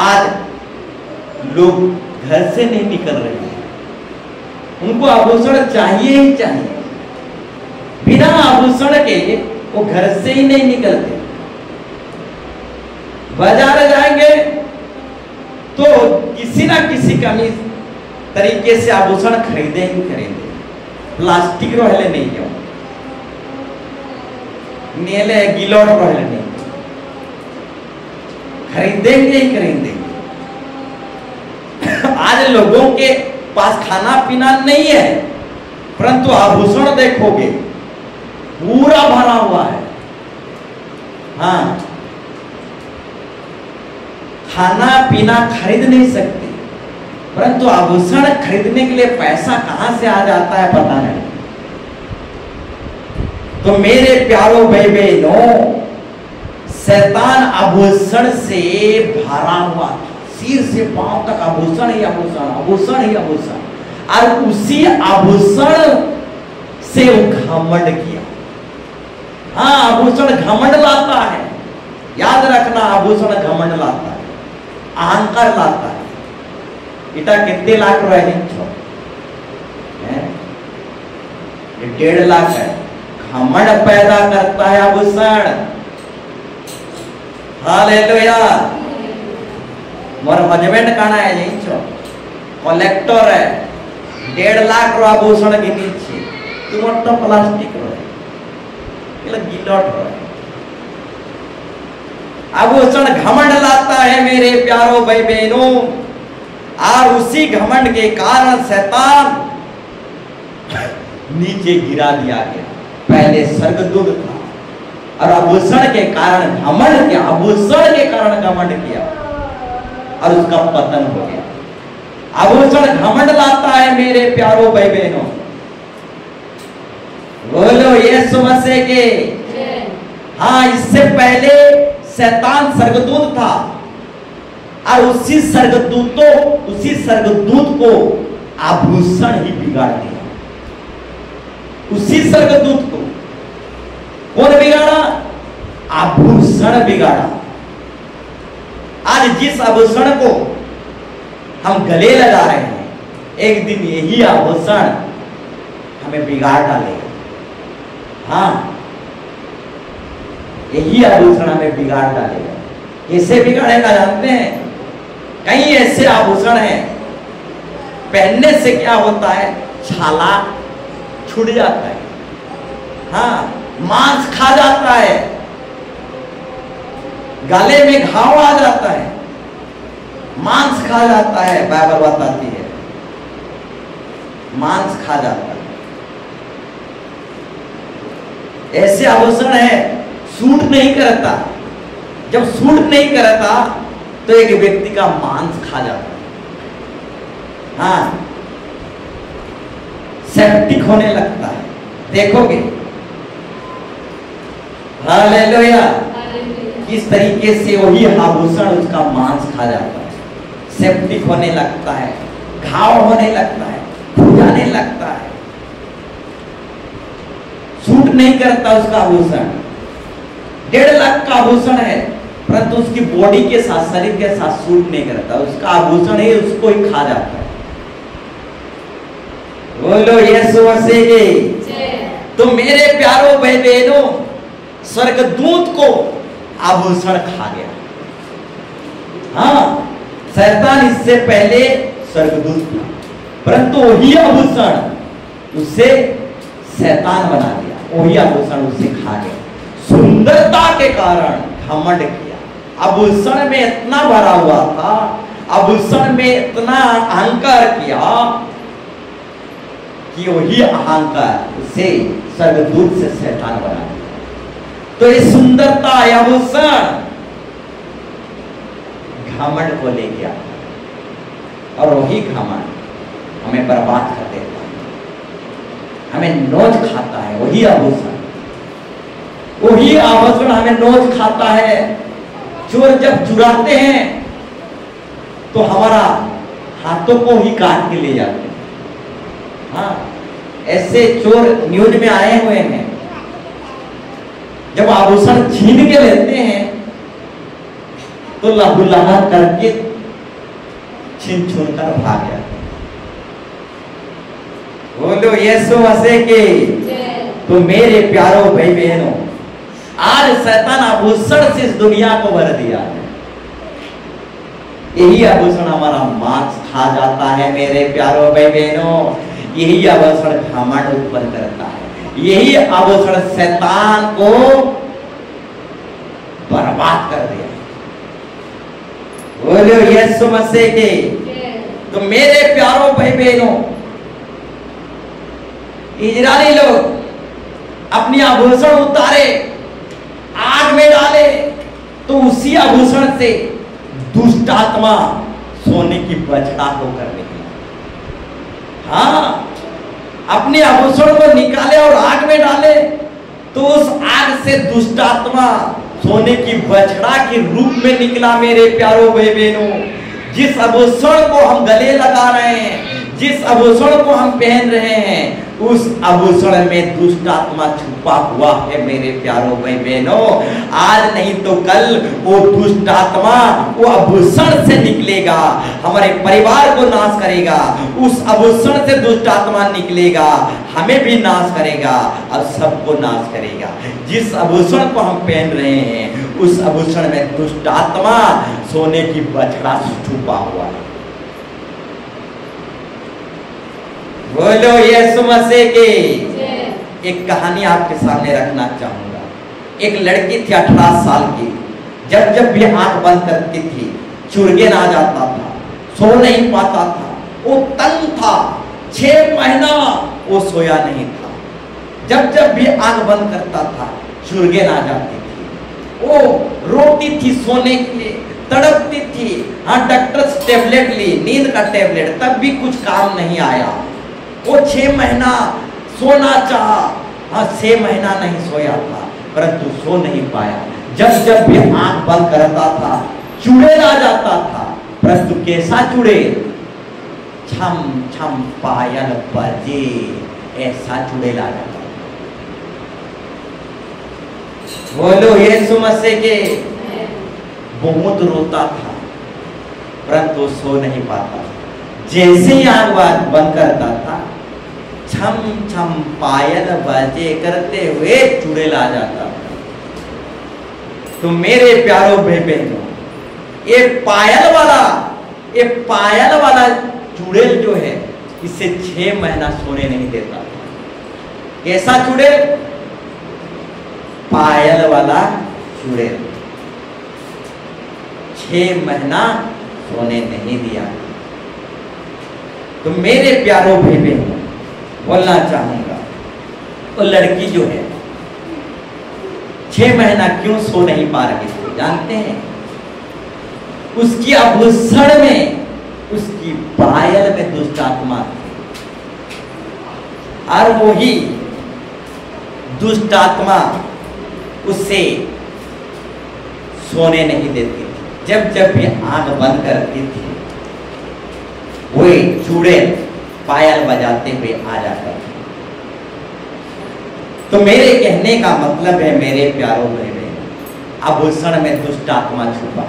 आज लोग घर से नहीं निकल रहे हैं। उनको आभूषण चाहिए ही चाहिए। बिना आभूषण के वो घर से ही नहीं निकलते। बाजार जाएंगे तो किसी ना किसी कमी तरीके से आभूषण खरीदे ही खरीदे। प्लास्टिक रहले नहीं क्यों नेले गिलोट रहले नहीं, खरीदेंगे ही खरीदेंगे। आज लोगों के पास खाना पीना नहीं है, परंतु आभूषण देखोगे पूरा भरा हुआ है। हाँ, खाना पीना खरीद नहीं सकते, परंतु आभूषण खरीदने के लिए पैसा कहां से आ जाता है पता नहीं। तो मेरे प्यारों भाई बहनों, शैतान आभूषण से भरा हुआ था। सिर से पांव तक आभूषण ही आभूषण, आभूषण ही आभूषण। और उसी आभूषण से वो घमंड किया। हाँ, आभूषण घमंड लाता है। याद रखना, आभूषण घमंड लाता है, अहंकार लाता है। इटा कितने लाख रुपए ये 1.5 लाख है। घमंड पैदा करता है आभूषण। हालेलुया। मोर हस्बैंड काना है यही छो कलेक्टर है। 1.5 लाख रो आभूषण गिनी छी। तुम तो प्लास्टिक रो गिलोट रो आभूषण घमंड लाता है मेरे प्यारों भाई बहनों। और उसी घमंड के कारण शैतान नीचे गिरा दिया गया। पहले स्वर्गदूत था और आभूषण के कारण घमंड किया, आभूषण के कारण घमंड किया और उसका पतन हो गया। आभूषण घमंड लाता है मेरे प्यारों भाई बहनों। बोलो यीशु मसीह के। हाँ, इससे पहले शैतान स्वर्गदूत था और उसी स्वर्गदूत को आभूषण ही बिगाड़ दिया। उसी स्वर्गदूत को कौन बिगाड़ा? आभूषण बिगाड़ा। आज जिस आभूषण को हम गले लगा रहे हैं, एक दिन यही आभूषण हमें बिगाड़ डालेगा। हाँ, यही आभूषण हमें बिगाड़ डालेगा। कैसे बिगाड़ेगा जानते हैं? कई ऐसे आभूषण हैं, पहनने से क्या होता है? छाला छूट जाता है। हाँ, मांस खा जाता है, गले में घाव आ जाता है, मांस खा जाता है। बाइबल बताती है मांस खा जाता है। ऐसे आभूषण है, सूट नहीं करता। जब सूट नहीं करता तो एक व्यक्ति का मांस खा जाता है। हाँ, सेप्टिक होने लगता है। देखोगे हालेलुया किस तरीके से वही आभूषण उसका मांस खा जाता है। सेप्टिक होने लगता है, घाव होने लगता है, फूजाने लगता है। सूट नहीं करता उसका आभूषण। 1.5 लाख का आभूषण है, परंतु उसकी बॉडी के साथ, शरीर के साथ सूट नहीं करता। उसका आभूषण ही उसको ही खा जाता है। बोलो यीशु मसीह की। तो मेरे प्यारों भाई बहनों, स्वर्गदूत को आभूषण खा गया। हाँ, शैतान इससे पहले स्वर्गदूत था, परंतु वही आभूषण उससे शैतान बना दिया, वही आभूषण उससे खा गया। सुंदरता के कारण घमंड किया, आभूषण में इतना भरा हुआ था, आभूषण में इतना अहंकार किया कि वही अहंकार उसे स्वर्गदूत से शैतान बना दिया। तो ये सुंदरता, आभूषण घमंड को ले गया और वही घमंड हमें बर्बाद कर देता है, हमें नोच खाता है। वही आभूषण हमें नोच खाता है। चोर जब चुराते हैं तो हमारा हाथों को ही काट के ले जाते हैं। हाँ, ऐसे चोर न्यूज में आए हुए हैं, जब आभूषण छीन के लेते हैं तो लहूलुहा करके छीन छून कर भाग जाते हैं। बोलो यीशु मसीह की। तो मेरे प्यारो भाई बहनों, आज शैतान आभूषण से इस दुनिया को भर दिया है। यही आभूषण हमारा मांस खा जाता है मेरे प्यारो भाई बहनों। यही आभूषण घमंड उत्पन्न करता है, यही आभूषण शैतान को बर्बाद कर दिया। बोलो यीशु मसीह के। तो मेरे प्यारो भाई बहनों, इजरायली लोग अपनी आभूषण उतारे, आग में डाले, तो उसी आभूषण से दुष्ट आत्मा सोने की बछड़ा होकर निकला। हाँ, अपने आभूषण को निकाले और आग में डाले, तो उस आग से दुष्ट आत्मा सोने की बछड़ा के रूप में निकला। मेरे प्यारो भाई बहनों, जिस आभूषण को हम गले लगा रहे हैं, जिस आभूषण को हम पहन रहे हैं, उस आभूषण में दुष्ट आत्मा छुपा हुआ है मेरे प्यारो भाई बहनों। आज नहीं तो कल वो दुष्ट आत्मा वो आभूषण से निकलेगा, हमारे परिवार को नाश करेगा। उस आभूषण से दुष्ट आत्मा निकलेगा, हमें भी नाश करेगा और सबको नाश करेगा। जिस आभूषण को हम पहन रहे हैं, उस आभूषण में दुष्ट आत्मा सोने की बछड़ा छुपा हुआ है। बोलो यीशु मसीह की। एक कहानी आपके सामने रखना चाहूंगा। एक लड़की थी 18 साल की, जब भी आंख बंद करती थी चुर्गेन आ जाता था, सो नहीं पाता था, वो तंग था। 6 महीना वो सोया नहीं था। जब भी आंख बंद करता था चुर्गेन आ जाती थी। वो रोती थी सोने के लिए, तड़पती थी। हाँ, डॉक्टर टेबलेट ली, नींद का टेबलेट, तब भी कुछ काम नहीं आया। वो 6 महीना सोना चाहा, हाँ 6 महीना नहीं सोया था, परंतु सो नहीं पाया। जब भी आंख बंद करता था चुड़ैल आ जाता था, परंतु कैसा चुड़ैल? छम छम पायल बजे, ऐसा चुड़ैल आ जाता था। बोलो यीशु मसीह के। बहुत रोता था, परंतु सो नहीं पाता। जैसे ही आंख बंद करता था, छम छम पायल बजे करते हुए चुड़ैल आ जाता था। तो मेरे प्यारो भाई बहनों, ये पायल वाला चुड़ैल जो है, इसे 6 महीना सोने नहीं देता था। कैसा चुड़ैल? पायल वाला चुड़ैल 6 महीना सोने नहीं दिया। तो मेरे प्यारो भाई बहनों, बोलना चाहूंगा, वो लड़की जो है 6 महीना क्यों सो नहीं पा रही थी जानते हैं? उसकी आभूषण में, उसकी पायल में दुष्ट आत्मा थी, और वही दुष्ट आत्मा उससे सोने नहीं देती थी। जब भी आंख बंद करती थी, वही चुड़ैल पायल बजाते हुए आ जाता था। तो मेरे कहने का मतलब है मेरे प्यारों भाई बहनों, आभूषण में दुष्ट आत्मा छुपा।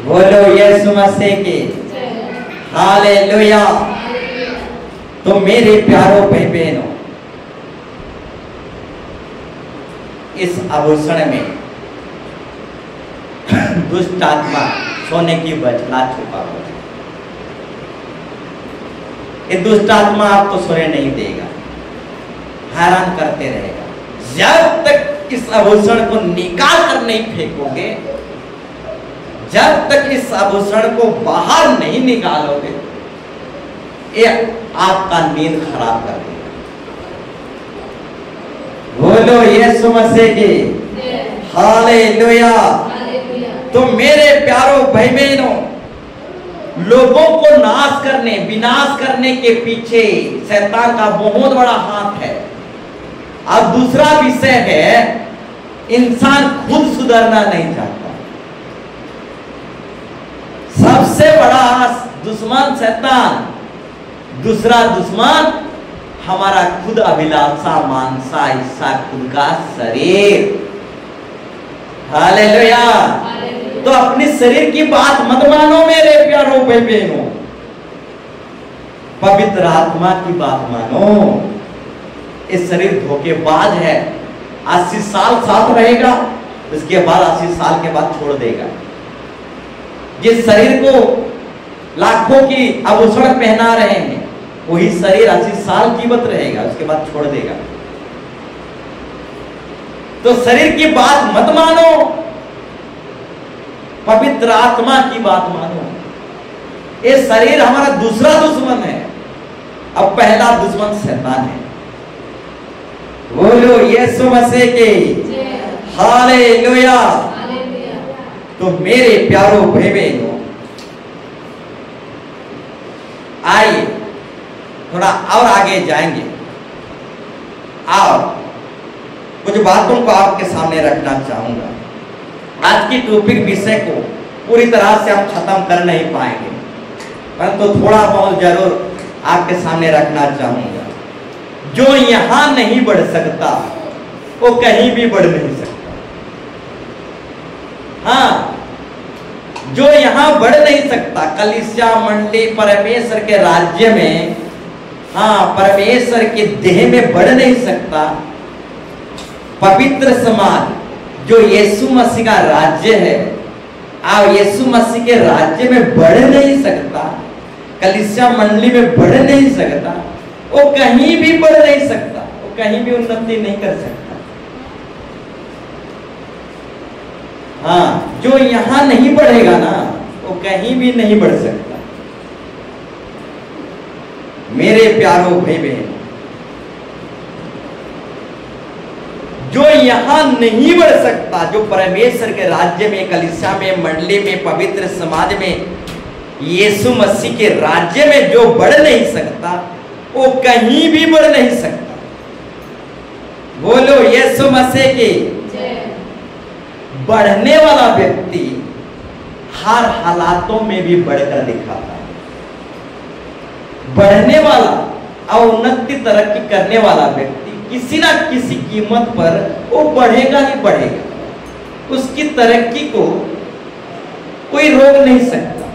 बोलो यीशु मसीह की। हालेलुया। तो मेरे प्यारों भाई बहनों, इस आभूषण में दुष्ट आत्मा सोने की बछड़ा छुपा हुआ है। ये दुष्ट आत्मा आपको सोने नहीं देगा, हैरान करते रहेगा। जब तक इस आभूषण को निकाल कर नहीं फेंकोगे, जब तक इस आभूषण को बाहर नहीं निकालोगे, ये आपका नींद खराब कर देगा। बोलो यीशु मसीह की हालेलुया। तो मेरे प्यारों भाई बहनों, लोगों को नाश करने, विनाश करने के पीछे शैतान का बहुत बड़ा हाथ है। अब दूसरा विषय है, इंसान खुद सुधरना नहीं चाहता। सबसे बड़ा दुश्मन शैतान, दूसरा दुश्मन हमारा खुद अभिलाषा, मानसा, इच्छा, खुद का शरीर। हालेलुया। तो अपने शरीर की बात मत मानो मेरे प्यारों भाई बहनों, पवित्र आत्मा की बात मानो। इस शरीर धोखेबाज है, 80 साल साथ रहेगा, उसके बाद 80 साल के बाद छोड़ देगा। जिस शरीर को लाखों की आभूषण पहना रहे हैं, वही शरीर 80 साल जीवित रहेगा, उसके बाद छोड़ देगा। तो शरीर की बात मत मानो, पवित्र आत्मा की बात मानो। ये शरीर हमारा दूसरा दुश्मन है, अब पहला दुश्मन शैतान है। बोलो यीशु मसीह की हालेलुया। तो मेरे प्यारों भाई बहनों, आइए थोड़ा और आगे जाएंगे और कुछ बातों को आपके सामने रखना चाहूंगा। आज की टॉपिक विषय को पूरी तरह से हम खत्म कर नहीं पाएंगे, परंतु थोड़ा बहुत जरूर आपके सामने रखना चाहूंगा। जो यहां नहीं बढ़ सकता वो कहीं भी बढ़ नहीं सकता। हाँ, जो यहां बढ़ नहीं सकता, कलीसिया मंडली परमेश्वर के राज्य में, हाँ, परमेश्वर के देह में बढ़ नहीं सकता। पवित्र समाज जो यीशु मसीह का राज्य है, आप यीशु मसीह के राज्य में बढ़ नहीं सकता, कलीसिया मंडली में बढ़ नहीं सकता, वो कहीं भी बढ़ नहीं सकता, वो कहीं भी उन्नति नहीं कर सकता। हाँ, जो यहां नहीं बढ़ेगा ना, वो कहीं भी नहीं बढ़ सकता। मेरे प्यारों भाई बहन, जो यहां नहीं बढ़ सकता, जो परमेश्वर के राज्य में, कलीसिया में, मंडली में, पवित्र समाज में, यीशु मसीह के राज्य में जो बढ़ नहीं सकता, वो कहीं भी बढ़ नहीं सकता। बोलो यीशु मसीह की। बढ़ने वाला व्यक्ति हर हालातों में भी बढ़कर दिखाता है। बढ़ने वाला और उन्नति तरक्की करने वाला व्यक्ति किसी ना किसी कीमत पर वो बढ़ेगा ही बढ़ेगा। उसकी तरक्की को कोई रोक नहीं सकता।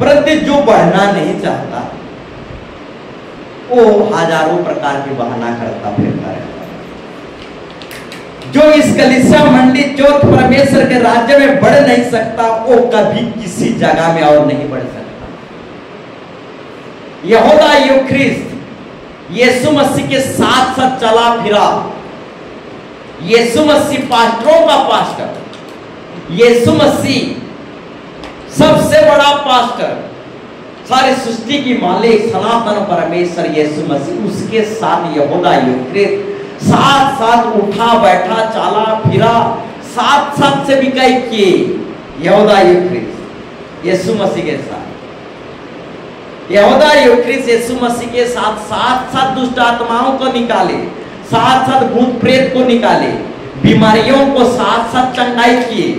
परंतु जो बढ़ना नहीं चाहता, वो हजारों प्रकार के बहाना करता फिरता रहता है। जो इस कलीसिया मंडली चौथ परमेश्वर के राज्य में बढ़ नहीं सकता, वो कभी किसी जगह में और नहीं बढ़ सकता। यहूदा यूख्रिस्त यीशु मसीह के साथ साथ चला फिरा। यीशु मसीह पास्टरों का पास्टर, यीशु मसीह सबसे बड़ा पास्टर, सारी सृष्टि की मालिक सनातन परमेश्वर यीशु मसीह, उसके साथ यहूदा यूख्रिस्त साथ साथ उठा बैठा, चला फिरा, साथ साथ से विकाई किए। यहूदा यूख्रिस्त यीशु मसीह के साथ, यहूदा यूख्रिस्त यीशु मसीह के साथ साथ साथ दुष्ट आत्माओं को निकाले, साथ साथ भूत प्रेत को निकाले, बीमारियों को साथ साथ चंगाई किए।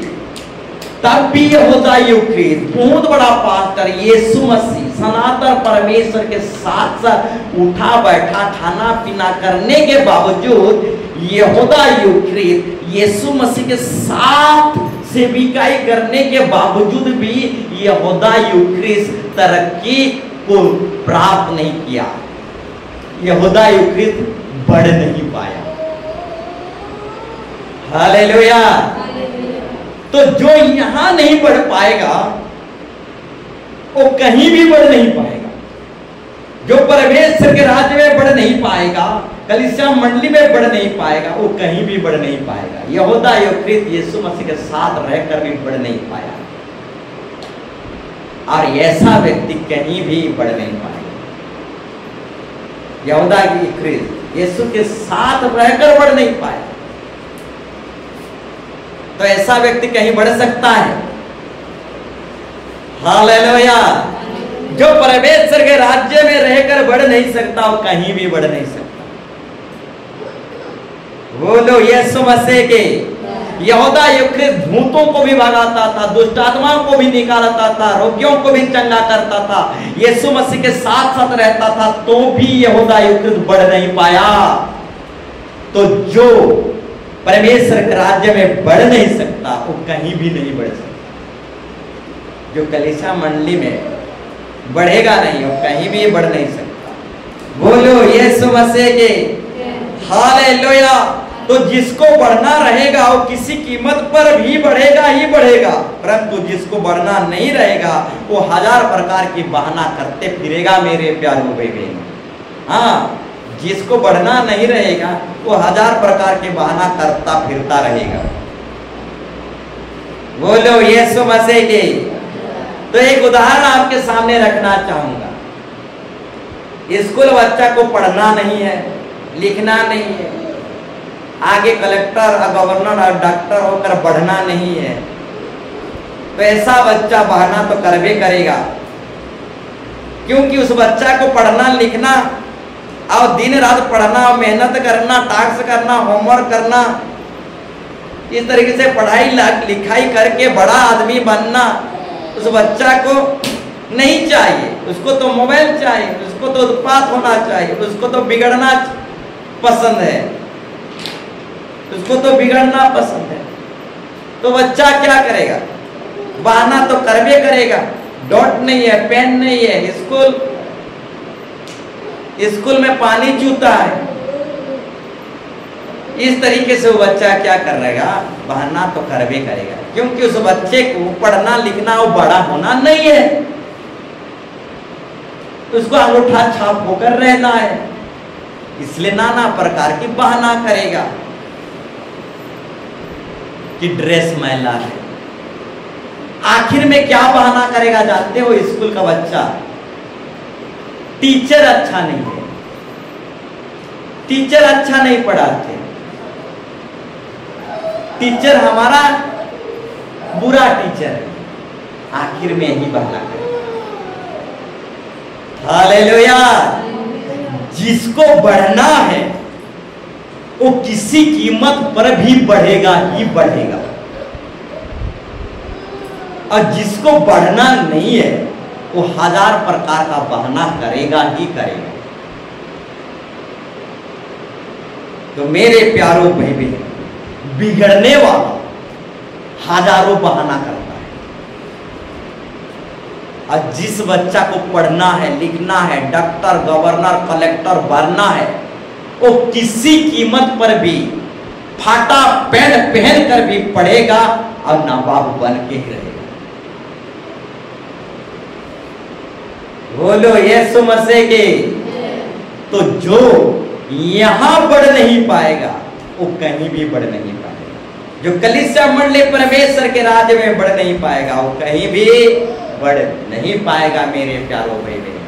तब भी यहूदा यूख्रिस्त बहुत बड़ा पास्टर यीशु मसीह सनातन परमेश्वर के साथ साथ उठा बैठा, खाना पीना करने के बावजूद यहूदा यूख्रिस्त यीशु मसीह के साथ सेविकाई करने के बावजूद भी यहूदा यूख्रिस्त तरक्की को प्राप्त नहीं किया। यहूदा यूख्रिस्त बढ़ नहीं पाया। हालेलुया। तो जो यहां नहीं बढ़ पाएगा वो कहीं भी बढ़ नहीं पाएगा। जो परमेश्वर के राज्य में बढ़ नहीं पाएगा, कलीसिया मंडली में बढ़ नहीं पाएगा, वो कहीं भी बढ़ नहीं पाएगा। यहूदा योक्रित यीशु मसीह के साथ रहकर भी बढ़ नहीं पाया, और ऐसा व्यक्ति कहीं भी बढ़ नहीं पाएगा। यहूदा योक्रित यीशु के साथ रहकर बढ़ नहीं पाया, तो ऐसा व्यक्ति कहीं बढ़ सकता है? हालेलुया। जो परमेश्वर के राज्य में रहकर बढ़ नहीं सकता, वो कहीं भी बढ़ नहीं सकता। बोलो यीशु मसीह के। यहूदा योक्रित भूतों को भी भगाता था, दुष्ट आत्माओं को भी निकालता था, रोगियों को भी चंगा करता था, यीशु मसीह के साथ साथ रहता था, तो भी यहूदा योक्रित बढ़ नहीं पाया। तो जो परमेश्वर के राज्य में बढ़ नहीं सकता, वो कहीं भी नहीं बढ़ सकता। जो कलीसिया मंडली में बढ़ेगा नहीं, वो कहीं भी बढ़ नहीं सकता। बोलो यीशु मसीह के। हालेलुया। तो जिसको बढ़ना रहेगा वो किसी कीमत पर भी बढ़ेगा ही बढ़ेगा, परंतु जिसको बढ़ना नहीं रहेगा वो हजार प्रकार की बहाना करते फिरेगा मेरे प्यारे भाई। हाँ, जिसको बढ़ना नहीं रहेगा वो हजार प्रकार के बहाना करता फिरता रहेगा। बोलो यीशु मसीह के। तो एक उदाहरण आपके सामने रखना चाहूंगा। स्कूल बच्चा को पढ़ना नहीं है, लिखना नहीं है, आगे कलेक्टर और गवर्नर और डॉक्टर होकर बढ़ना नहीं है, तो ऐसा बच्चा बहाना तो करबे करेगा, क्योंकि उस बच्चा को पढ़ना लिखना और दिन रात पढ़ना, मेहनत करना, टास्क करना, होमवर्क करना, इस तरीके से पढ़ाई लिखाई करके बड़ा आदमी बनना उस बच्चा को नहीं चाहिए। उसको तो मोबाइल चाहिए, उसको तो उत्पात होना चाहिए, उसको तो बिगड़ना पसंद है, उसको तो बिगड़ना पसंद है। तो बच्चा क्या करेगा? बहाना तो करबे करेगा। डॉट नहीं है, पेन नहीं है, स्कूल में पानी चूता है, इस तरीके से वो बच्चा क्या कर रहेगा? बहाना तो करबे करेगा, क्योंकि उस बच्चे को पढ़ना लिखना और बड़ा होना नहीं है, उसको अंगूठा छाप होकर रहना है, इसलिए नाना प्रकार की बहाना करेगा कि ड्रेस मैला है। आखिर में क्या बहाना करेगा जानते हो? स्कूल का बच्चा, टीचर अच्छा नहीं है, टीचर अच्छा नहीं पढ़ाते, टीचर हमारा बुरा टीचर है, आखिर में यही बहाना करेगा। हालेलुया। जिसको बढ़ना है वो किसी कीमत पर भी बढ़ेगा ही बढ़ेगा, और जिसको बढ़ना नहीं है वो हजार प्रकार का बहाना करेगा ही करेगा। तो मेरे प्यारों भाई बहन, बिगड़ने वाला हजारों बहाना करता है, और जिस बच्चा को पढ़ना है, लिखना है, डॉक्टर, गवर्नर, कलेक्टर बनना है, वो किसी कीमत पर भी फाटा पैंट पहन कर भी पढ़ेगा और नवाब बन के ही रहेगा। बोलो यीशु मसीह के। तो जो यहां बढ़ नहीं पाएगा वो कहीं भी बढ़ नहीं पाएगा। जो कलीसिया मंडली परमेश्वर के राज्य में बढ़ नहीं पाएगा वो कहीं भी बढ़ नहीं पाएगा मेरे प्यारों भाई बहन।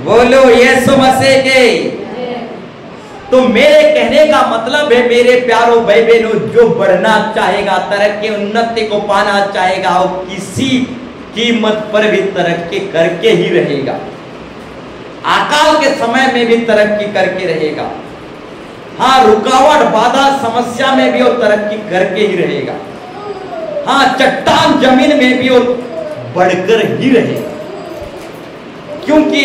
बोलो यीशु मसीह के। तो मेरे कहने का मतलब है मेरे प्यारों भाई बहनों, जो बढ़ना चाहेगा, तरक्की उन्नति को पाना चाहेगा, वो किसी कीमत पर भी तरक्की करके ही रहेगा, अकाल के समय में भी तरक्की करके रहेगा। हाँ, रुकावट, बाधा, समस्या में भी वो तरक्की करके ही रहेगा। हाँ, चट्टान जमीन में भी वो बढ़कर ही रहेगा, क्योंकि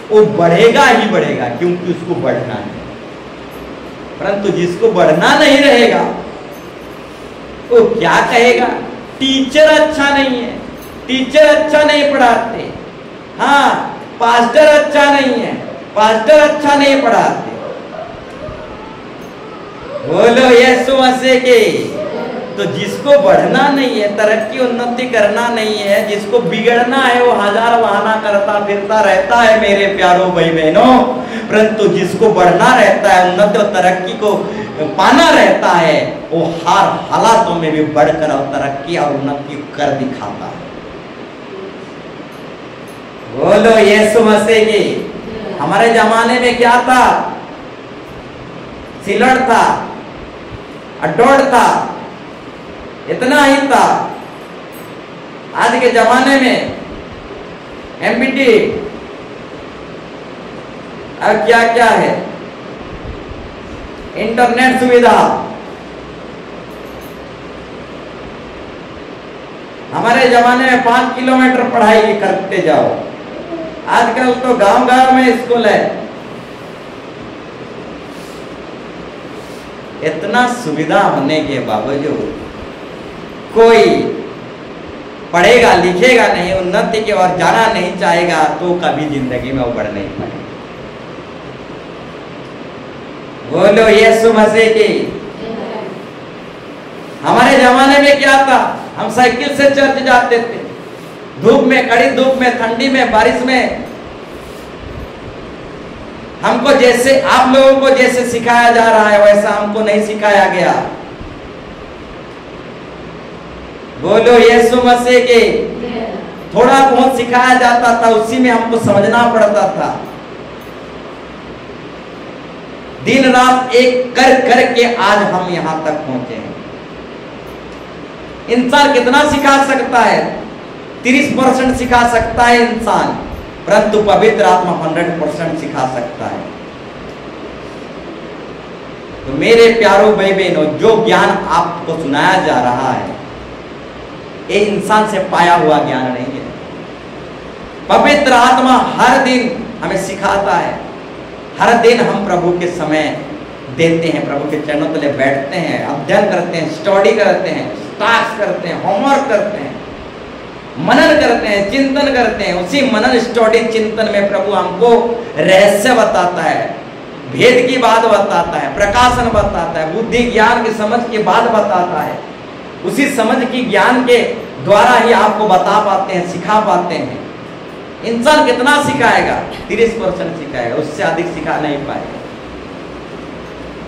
वो बढ़ेगा ही बढ़ेगा, क्योंकि उसको बढ़ना है। परंतु जिसको बढ़ना नहीं रहेगा वो क्या कहेगा? टीचर अच्छा नहीं है, टीचर अच्छा नहीं पढ़ाते, हाँ, पास्टर अच्छा नहीं है, पास्टर अच्छा नहीं पढ़ाते। बोलो यीशु मसीह की। तो जिसको बढ़ना नहीं है, तरक्की उन्नति करना नहीं है, जिसको बिगड़ना है, वो हजार बहाना करता फिरता रहता है मेरे प्यारों भाई बहनों। परंतु जिसको बढ़ना रहता है, उन्नति और तरक्की को पाना रहता है, वो हर हालातों में भी बढ़कर और तरक्की और उन्नति कर दिखाता है। बोलो यीशु मसीह की। हमारे जमाने में क्या था? सिलड़ था, अडोड़ था, इतना ही था। आज के जमाने में एमबीटी अब क्या क्या है, इंटरनेट सुविधा। हमारे जमाने में 5 किलोमीटर पढ़ाई करते जाओ, आजकल तो गांव गांव में स्कूल है। इतना सुविधा होने के बावजूद कोई पढ़ेगा लिखेगा नहीं, उन्नति की ओर जाना नहीं चाहेगा, तो कभी जिंदगी में वो बढ़ नहीं पाएगा। बोलो यीशु मसीह की। हमारे जमाने में क्या था? हम साइकिल से चर्च जाते थे, धूप में, कड़ी धूप में, ठंडी में, बारिश में। हमको जैसे आप लोगों को जैसे सिखाया जा रहा है, वैसा हमको नहीं सिखाया गया। बोलो यीशु मसीह के। थोड़ा बहुत सिखाया जाता था, उसी में हमको समझना पड़ता था। दिन रात एक कर करके आज हम यहां तक पहुंचे हैं। इंसान कितना सिखा सकता है? 30% सिखा सकता है इंसान, परंतु पवित्र आत्मा 100% सिखा सकता है। तो मेरे प्यारों भाई बहनों, जो ज्ञान आपको सुनाया जा रहा है, ये इंसान से पाया हुआ ज्ञान नहीं है। पवित्र आत्मा हर दिन हमें सिखाता है। हर दिन हम प्रभु के समय देते हैं, प्रभु के चरणों तले बैठते हैं, अध्ययन करते हैं, स्टडी करते हैं, टास्क करते हैं, होमवर्क करते हैं, मनन करते हैं, चिंतन करते हैं। उसी मनन स्टडी चिंतन में प्रभु हमको रहस्य बताता है, भेद की बात बताता है, प्रकाशन बताता है, बुद्धि ज्ञान की समझ की बात बताता है। उसी समझ की ज्ञान के द्वारा ही आपको बता पाते हैं, सिखा पाते हैं। इंसान कितना सिखाएगा? 30% सिखाएगा, उससे अधिक सिखा नहीं पाएगा।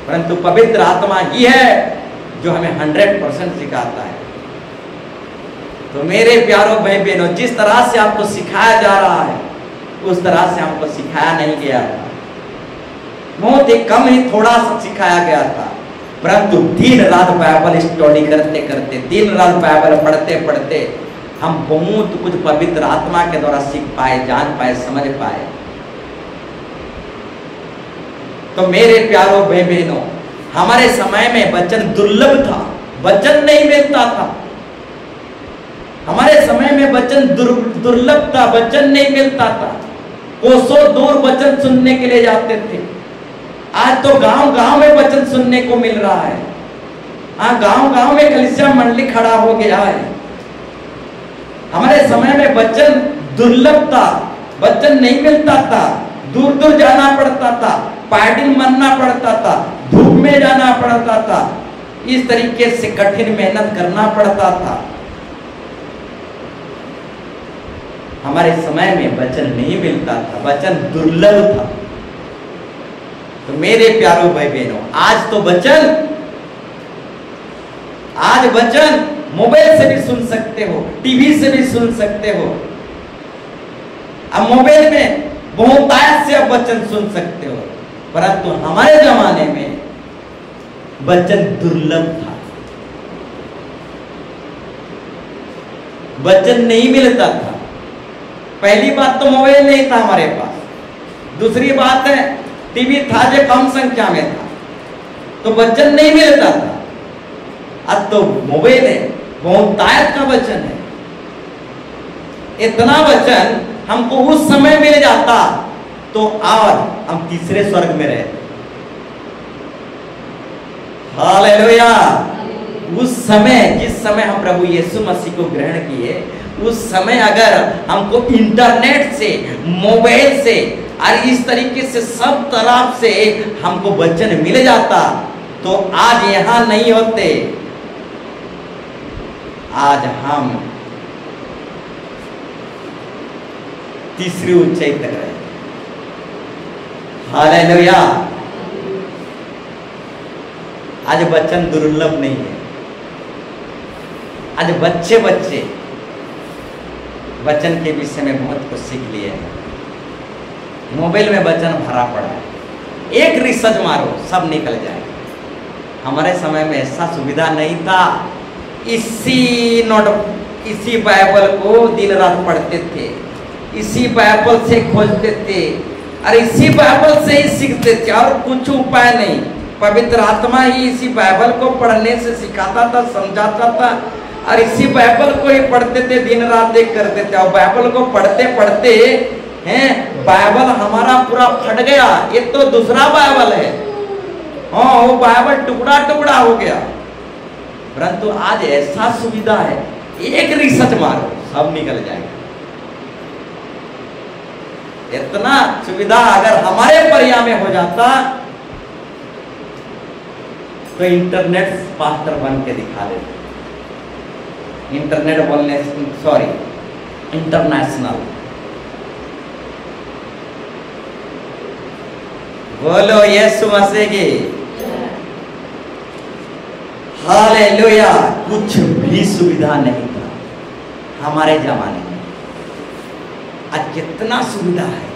परंतु पवित्र आत्मा ही है जो हमें 100% सिखाता है। तो मेरे प्यारों भाई बहनों, जिस तरह से आपको सिखाया जा रहा है, उस तरह से हमको सिखाया नहीं गया था। बहुत ही कम ही थोड़ा सा सिखाया गया था। परंतु दिन रात बाइबल स्टडी करते करते, दिन रात बाइबल पढ़ते पढ़ते हम बहुत कुछ पवित्र आत्मा के द्वारा सीख पाए, जान पाए, समझ पाए। तो मेरे प्यारों भाई बहनों, हमारे समय में वचन दुर्लभ था, वचन नहीं मिलता था। हमारे समय में वचन दुर्लभ था, वचन नहीं मिलता था। कोसों दूर वचन सुनने के लिए जाते थे। आज तो गांव गांव में वचन सुनने को मिल रहा है। गांव गांव में कलीसिया मंडली खड़ा हो गया है। हमारे समय में वचन दुर्लभ था, वचन नहीं मिलता था, दूर दूर जाना पड़ता था, पैदल मरना पड़ता था, धूप में जाना पड़ता था, इस तरीके से कठिन मेहनत करना पड़ता था। हमारे समय में वचन नहीं मिलता था, वचन दुर्लभ था। तो मेरे प्यारों भाई बहनों, आज वचन मोबाइल से भी सुन सकते हो, टीवी से भी सुन सकते हो। अब मोबाइल में बहुतायत से अब वचन सुन सकते हो। परंतु हमारे जमाने में वचन दुर्लभ था, वचन नहीं मिलता था। पहली बात तो मोबाइल नहीं था हमारे पास। दूसरी बात है, टीवी था जो कम संख्या में था, तो वचन नहीं मिलता था। अब तो मोबाइल है, बहुतायत का वचन है। इतना वचन हमको उस समय मिल जाता तो और हम तीसरे स्वर्ग में रहते। हालेलुया। उस समय, जिस समय हम प्रभु यीशु मसीह को ग्रहण किए, उस समय अगर हमको इंटरनेट से, मोबाइल से और इस तरीके से सब तरफ से हमको वचन मिल जाता तो आज यहां नहीं होते, आज हम तीसरी ऊंचाई तक रहे। हालेलुया। आज वचन दुर्लभ नहीं है। आज बच्चे बच्चे वचन के विषय में बहुत कुछ सीख लिए हैं। मोबाइल में वचन भरा पड़ा है, एक रिसर्च मारो सब निकल जाएगा। हमारे समय में ऐसा सुविधा नहीं था। इसी बाइबल को दिन रात पढ़ते थे, इसी बाइबल से खोजते थे और इसी बाइबल से ही सीखते थे और कुछ उपाय नहीं। पवित्र आत्मा ही इसी बाइबल को पढ़ने से सिखाता था, समझाता था और इसी बाइबल को ही पढ़ते थे, दिन रात एक करते थे। और बाइबल को पढ़ते पढ़ते हैं बाइबल हमारा पूरा फट गया। ये तो दूसरा बाइबल है, हाँ वो बाइबल टुकड़ा टुकड़ा हो गया। परंतु आज ऐसा सुविधा है, एक रिसर्च मारो सब निकल जाएगा। इतना सुविधा अगर हमारे परिया में हो जाता तो इंटरनेट पास्टर बन के दिखा देते। इंटरनेट बोलने सॉरी इंटरनेशनल। बोलो यीशु मसीह की। हालेलुया। कुछ भी सुविधा नहीं था हमारे जमाने में। आज कितना सुविधा है,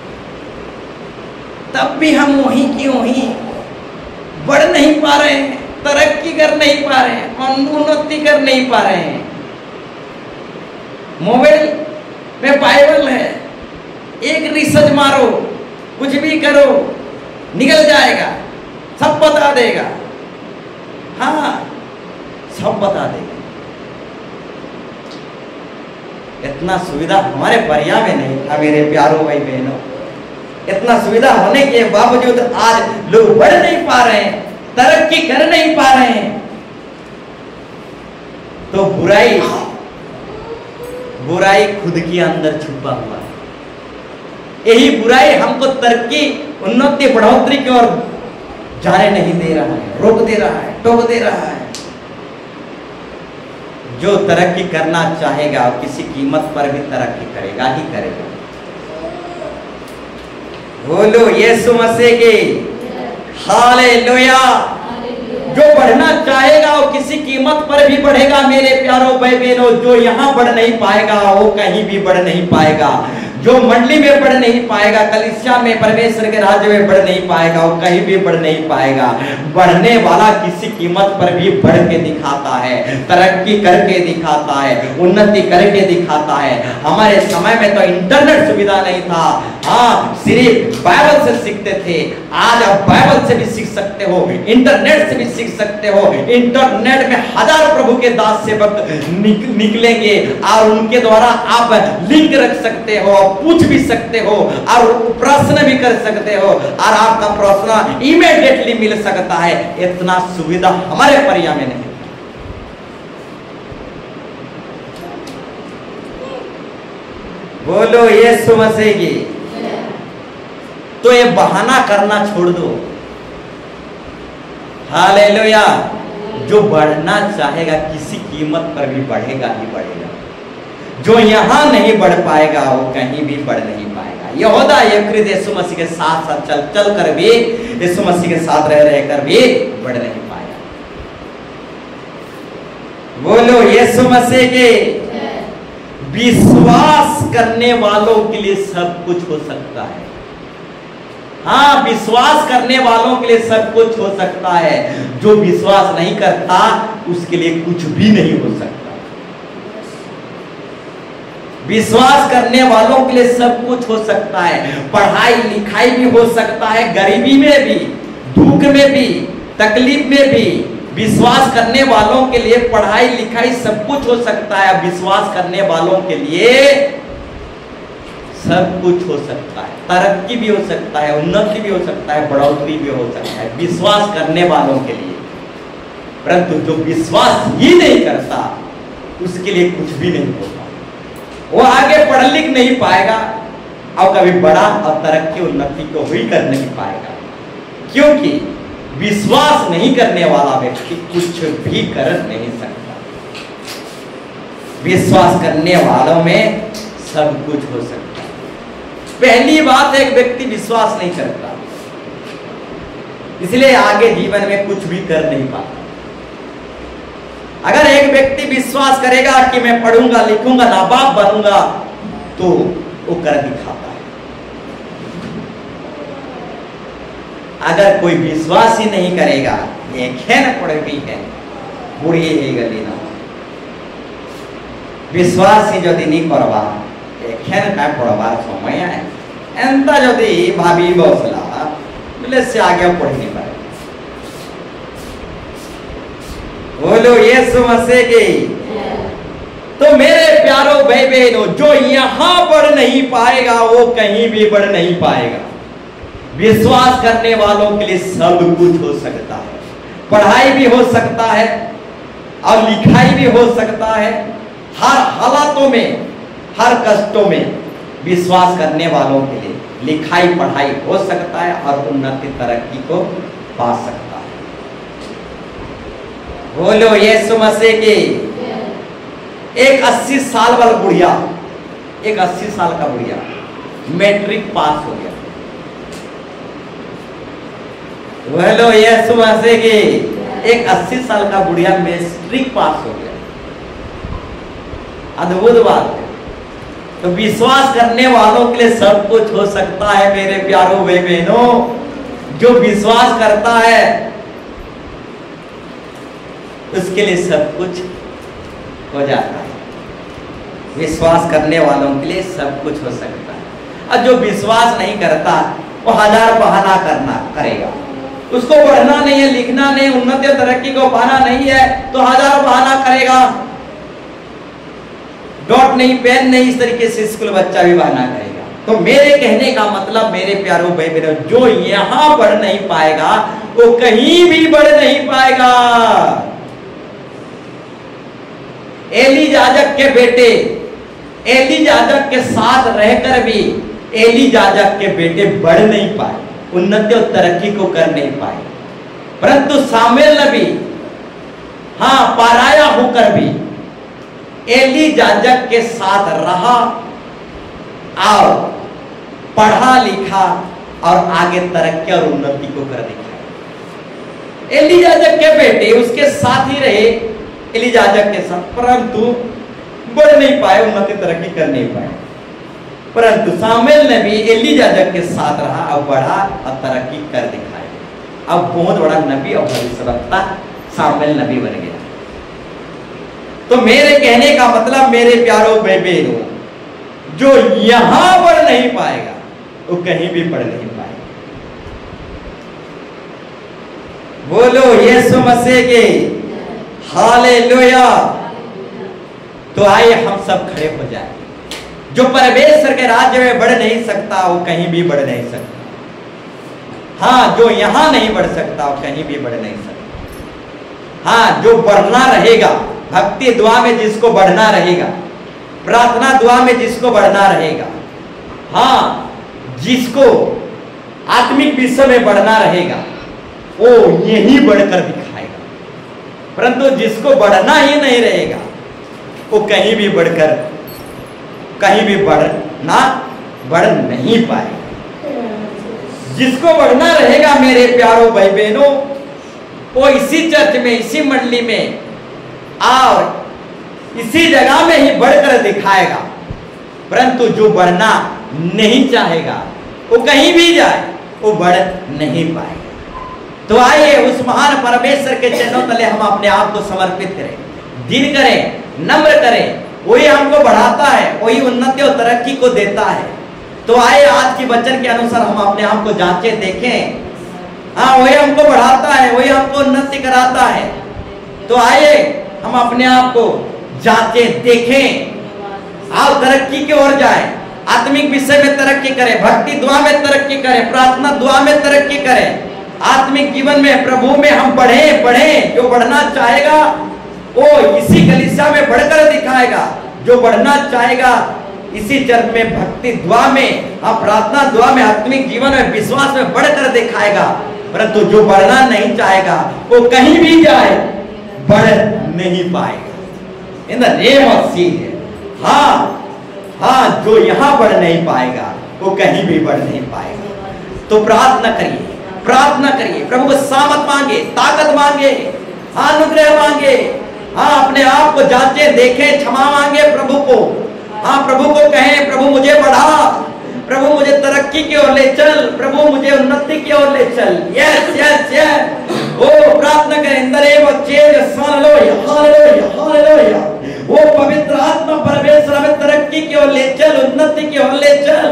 तब भी हम वहीं की वहीं बढ़ नहीं पा रहे हैं, तरक्की कर नहीं पा रहे हैं, उन्नति कर नहीं पा रहे हैं। मोबाइल में बाइबल है, एक रिसर्च मारो, कुछ भी करो निकल जाएगा, सब बता देगा। हाँ सब बता देगा। इतना सुविधा हमारे परिया में नहीं था मेरे प्यारों भाई बहनों। इतना सुविधा होने के बावजूद आज लोग बढ़ नहीं पा रहे हैं, तरक्की कर नहीं पा रहे हैं। तो बुराई खुद के अंदर छुपा हुआ है। यही बुराई हमको तरक्की, उन्नति, बढ़ोतरी की ओर जाने नहीं दे रहा है, रोक दे रहा है, टोक दे रहा है। जो तरक्की करना चाहेगा किसी कीमत पर भी तरक्की करेगा ही करेगा। बोलो यीशु मसीह की। हालेलुया। जो बढ़ना चाहेगा वो किसी कीमत पर भी बढ़ेगा मेरे प्यारों भाई बहनों। जो यहाँ बढ़ नहीं पाएगा वो कहीं भी बढ़ नहीं पाएगा। जो मंडली में बढ़ नहीं पाएगा, कलीसिया में, परमेश्वर के राज्य में बढ़ नहीं पाएगा, वो कहीं भी बढ़ नहीं पाएगा। बढ़ने वाला किसी कीमत पर भी बढ़ के दिखाता है, तरक्की करके दिखाता है, उन्नति करके दिखाता है। हमारे समय में तो इंटरनेट सुविधा नहीं था। हाँ सिर्फ बाइबल से सीखते थे। आज आप बाइबल से भी सीख सकते हो, इंटरनेट से भी सीख सकते हो। इंटरनेट में हजार प्रभु के दास सेवक निकलेंगे और उनके द्वारा आप लिंक रख सकते हो, पूछ भी सकते हो और प्रश्न भी कर सकते हो और आपका प्रश्न इमीडिएटली मिल सकता है। इतना सुविधा हमारे परिया में नहीं। बोलो यीशु मसीह की। तो ये बहाना करना छोड़ दो। हालेलुया। जो बढ़ना चाहेगा किसी कीमत पर भी बढ़ेगा ही बढ़ेगा। जो यहां नहीं बढ़ पाएगा वो कहीं भी बढ़ नहीं पाएगा। यहूदा यकृत यीशु मसीह के साथ साथ चल कर भी, यीशु मसीह के साथ रह कर भी बढ़ नहीं पाएगा। बोलो यीशु मसीह के। विश्वास करने वालों के लिए सब कुछ हो सकता है। हाँ विश्वास करने वालों के लिए सब कुछ हो सकता है। जो विश्वास नहीं करता उसके लिए कुछ भी नहीं हो सकता। विश्वास करने वालों के लिए सब कुछ हो सकता है। पढ़ाई लिखाई भी हो सकता है, गरीबी में भी, दुख में भी, तकलीफ में भी। विश्वास करने वालों के लिए पढ़ाई लिखाई सब कुछ हो सकता है। विश्वास करने वालों के लिए सब कुछ हो सकता है। तरक्की भी हो सकता है, उन्नति भी हो सकता है, बढ़ोतरी भी हो सकता है विश्वास करने वालों के लिए। परंतु जो विश्वास ही नहीं करता उसके लिए कुछ भी नहीं होता। वो आगे पढ़ लिख नहीं पाएगा और कभी बड़ा और तरक्की उन्नति को भी कर नहीं पाएगा। क्योंकि विश्वास नहीं करने वाला व्यक्ति कुछ भी कर नहीं सकता। विश्वास करने वालों में सब कुछ हो सकता है। पहली बात, एक व्यक्ति विश्वास नहीं करता, इसलिए आगे जीवन में कुछ भी कर नहीं पाता। अगर एक व्यक्ति विश्वास करेगा कि मैं पढ़ूंगा लिखूंगा नाबाब बनूंगा, तो वो कर दिखाता है। अगर कोई विश्वास ही नहीं करेगा, एक है न पढ़े भी है बुढ़ी है गली ना, विश्वास ही जदि नहीं करवा एक है न पढ़वार समय है एंता जदि भाभी बसला बोले से आगे पढ़ नहीं पाए। बोलो यीशु मसीह की। तो मेरे प्यारों भाई बहनों, जो यहां बढ़ नहीं पाएगा वो कहीं भी बढ़ नहीं पाएगा। विश्वास करने वालों के लिए सब कुछ हो सकता है। पढ़ाई भी हो सकता है और लिखाई भी हो सकता है। हर हालातों में, हर कष्टों में विश्वास करने वालों के लिए लिखाई पढ़ाई हो सकता है और उन्नति तरक्की को पा सकता है। बोलो यीशु मसीह की। एक 80 साल वाला बुढ़िया, एक 80 साल का बुढ़िया मैट्रिक पास हो गया। बोलो यीशु मसीह की। एक 80 साल का बुढ़िया मैट्रिक पास हो गया। अद्भुत बात है। तो विश्वास करने वालों के लिए सब कुछ हो सकता है मेरे प्यारों भाई बहनों। जो विश्वास करता है उसके लिए सब कुछ हो जाता है। विश्वास करने वालों के लिए सब कुछ हो सकता है। और जो विश्वास नहीं करता वो हजार बहाना करेगा। उसको पढ़ना नहीं है, लिखना नहीं, उन्नति और तरक्की को पाना नहीं है, तो हजार बहाना करेगा। डॉट नहीं, पेन नहीं, इस तरीके से स्कूल बच्चा भी बहाना करेगा। तो मेरे कहने का मतलब मेरे प्यारों भाई बहनों, जो यहां बढ़ नहीं पाएगा वो कहीं भी बढ़ नहीं पाएगा। एली याजक के बेटे, एली याजक के साथ रहकर भी एली याजक के बेटे बढ़ नहीं पाए, उन्नति और तरक्की को कर नहीं पाए। परंतु सामुएल नबी पराया होकर भी एली याजक के साथ रहा और पढ़ा लिखा और आगे तरक्की और उन्नति को कर दिखाया। एली याजक के बेटे उसके साथ ही रहे, एली याजक के साथ, परंतु बढ़ नहीं पाए, उन्नति तरक्की कर नहीं पाए। परंतु सामुएल नबी एली याजक के साथ रहा और बढ़ा और तरक्की कर दिखाया। अब बहुत बड़ा नबी और भविष्यवक्ता सामुएल नबी बन गया। तो मेरे कहने का मतलब मेरे प्यारों भाई बहनों, जो यहां बढ़ नहीं पाएगा वो कहीं भी बढ़ नहीं पाएगा। बोलो यीशु मसीह के हालेलुया। तो आइए हम सब खड़े हो जाए। जो परमेश्वर के राज्य में बढ़ नहीं सकता वो कहीं भी बढ़ नहीं सकता। जो यहां नहीं बढ़ सकता वो कहीं भी बढ़ नहीं सकता। जो बढ़ना रहेगा, भक्ति दुआ में जिसको बढ़ना रहेगा, प्रार्थना दुआ में जिसको बढ़ना रहेगा, जिसको आत्मिक विषय में बढ़ना रहेगा, वो यही बढ़कर दिखाएगा। परंतु जिसको बढ़ना ही नहीं रहेगा वो कहीं भी बढ़कर, कहीं भी बढ़ नहीं पाएगा। जिसको बढ़ना रहेगा मेरे प्यारों भाई बहनों, वो इसी चर्च में, इसी मंडली में और इसी जगह में ही बढ़कर दिखाएगा। परंतु जो बढ़ना नहीं चाहेगा वो कहीं भी जाए वो बढ़ नहीं पाएगा। तो आइए उस महान परमेश्वर के चरणों तले हम अपने आप को समर्पित करें, दिन करें, नम्र करें। वही हमको बढ़ाता है, वही उन्नति और तरक्की को देता है। तो आइए आज की वचन के अनुसार हम अपने आप को जांचे, देखें। वही हमको बढ़ाता है, वही हमको उन्नति कराता है। तो आइए हम अपने आप को जांचे, देखें और तरक्की की ओर जाएं। आत्मिक विषय में तरक्की करें, भक्ति दुआ में तरक्की करें, प्रार्थना दुआ में तरक्की करें। आत्मिक जीवन में, प्रभु में हम बढ़ें। जो बढ़ना चाहेगा वो इसी कलीसिया में बढ़कर दिखाएगा। जो बढ़ना चाहेगा इसी चर्च में, भक्ति दुआ में, प्रार्थना दुआ में, आत्मिक जीवन में, विश्वास में बढ़कर दिखाएगा। परंतु जो बढ़ना नहीं चाहेगा वो कहीं भी जाए बढ़ नहीं पाएगा। इन द नेम ऑफ जीसस। हाँ, जो यहां बढ़ नहीं पाएगा वो कहीं भी बढ़ नहीं पाएगा। तो प्रार्थना करिए, प्रभु को सामर्थ मांगे, ताकत मांगे, अनुग्रह मांगे। अपने आप को जांचे, देखें, क्षमा मांगे प्रभु को। प्रभु को कहें, प्रभु मुझे बढ़ा, प्रभु मुझे तरक्की की ओर ले चल, प्रभु मुझे उन्नति की ओर ले चल। Yes yes yes. ओ प्रार्थना करें, in the name of Jesus. Hallelujah hallelujah hallelujah. वो पवित्र आत्मा परमेश्वर हमें तरक्की की ओर ले चल, उन्नति की ओर ले चल,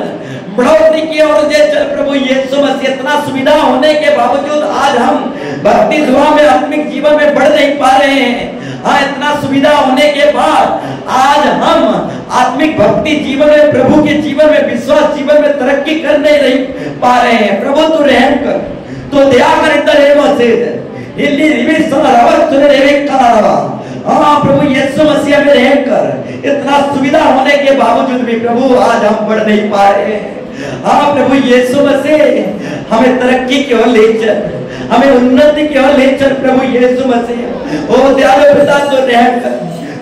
बढ़ोतरी की ओर ले चल। प्रभु यीशु मसीह, इतना सुविधा होने के बावजूद आज हम भक्ति दुआ में, आत्मिक जीवन में बढ़ नहीं पा रहे हैं। इतना सुविधा होने के बाद आज हम आत्मिक भक्ति जीवन में, प्रभु के जीवन में, विश्वास जीवन में तरक्की कर नहीं पा रहे हैं। प्रभु तू रहम कर, तो दया कर। प्रभु यीशु मसीह में रहम कर। इतना सुविधा होने के बावजूद भी प्रभु आज हम बढ़ नहीं पा रहे हैं। प्रभु यीशु मसीह हमें तरक्की की ओर ले चल, हमें उन्नति की ओर ले चल। प्रभु यीशु मसीह, ओ दयालु पिता तो रहम कर,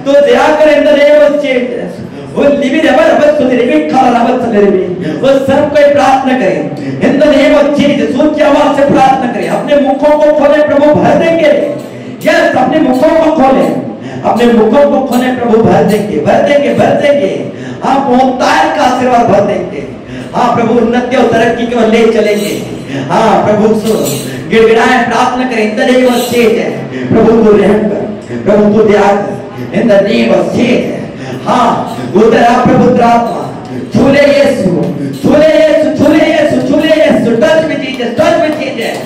तो दया कर। In the name of Jesus. वो लिवी रबर रबर सुन रे खाला रबर सुन रे। वो सब कोई प्रार्थना करें, in the name of Jesus. ऊंची आवाज से प्रार्थना करें। अपने मुखों को खोले, प्रभु भर देंगे। यस, अपने मुखों को खोले, अपने मुखों को खोले, प्रभु भर देंगे, भर देंगे, भर देंगे। मोहताज का आशीर्वाद भर देंगे। प्रभु उन्नति और तरक्की की ओर ले चलेंगे। प्रभु सुन, गिड़गिड़ाएं, प्रार्थना करें, in the name of Jesus. प्रभु तू रहम कर, प्रभु तू दया कर, in the name of Jesus. उधर प्रभु आत्मा छूले यीशु, छूले यीशु, छूले यीशु, छूले Yeshu. Touch me Jesus, touch me Jesus.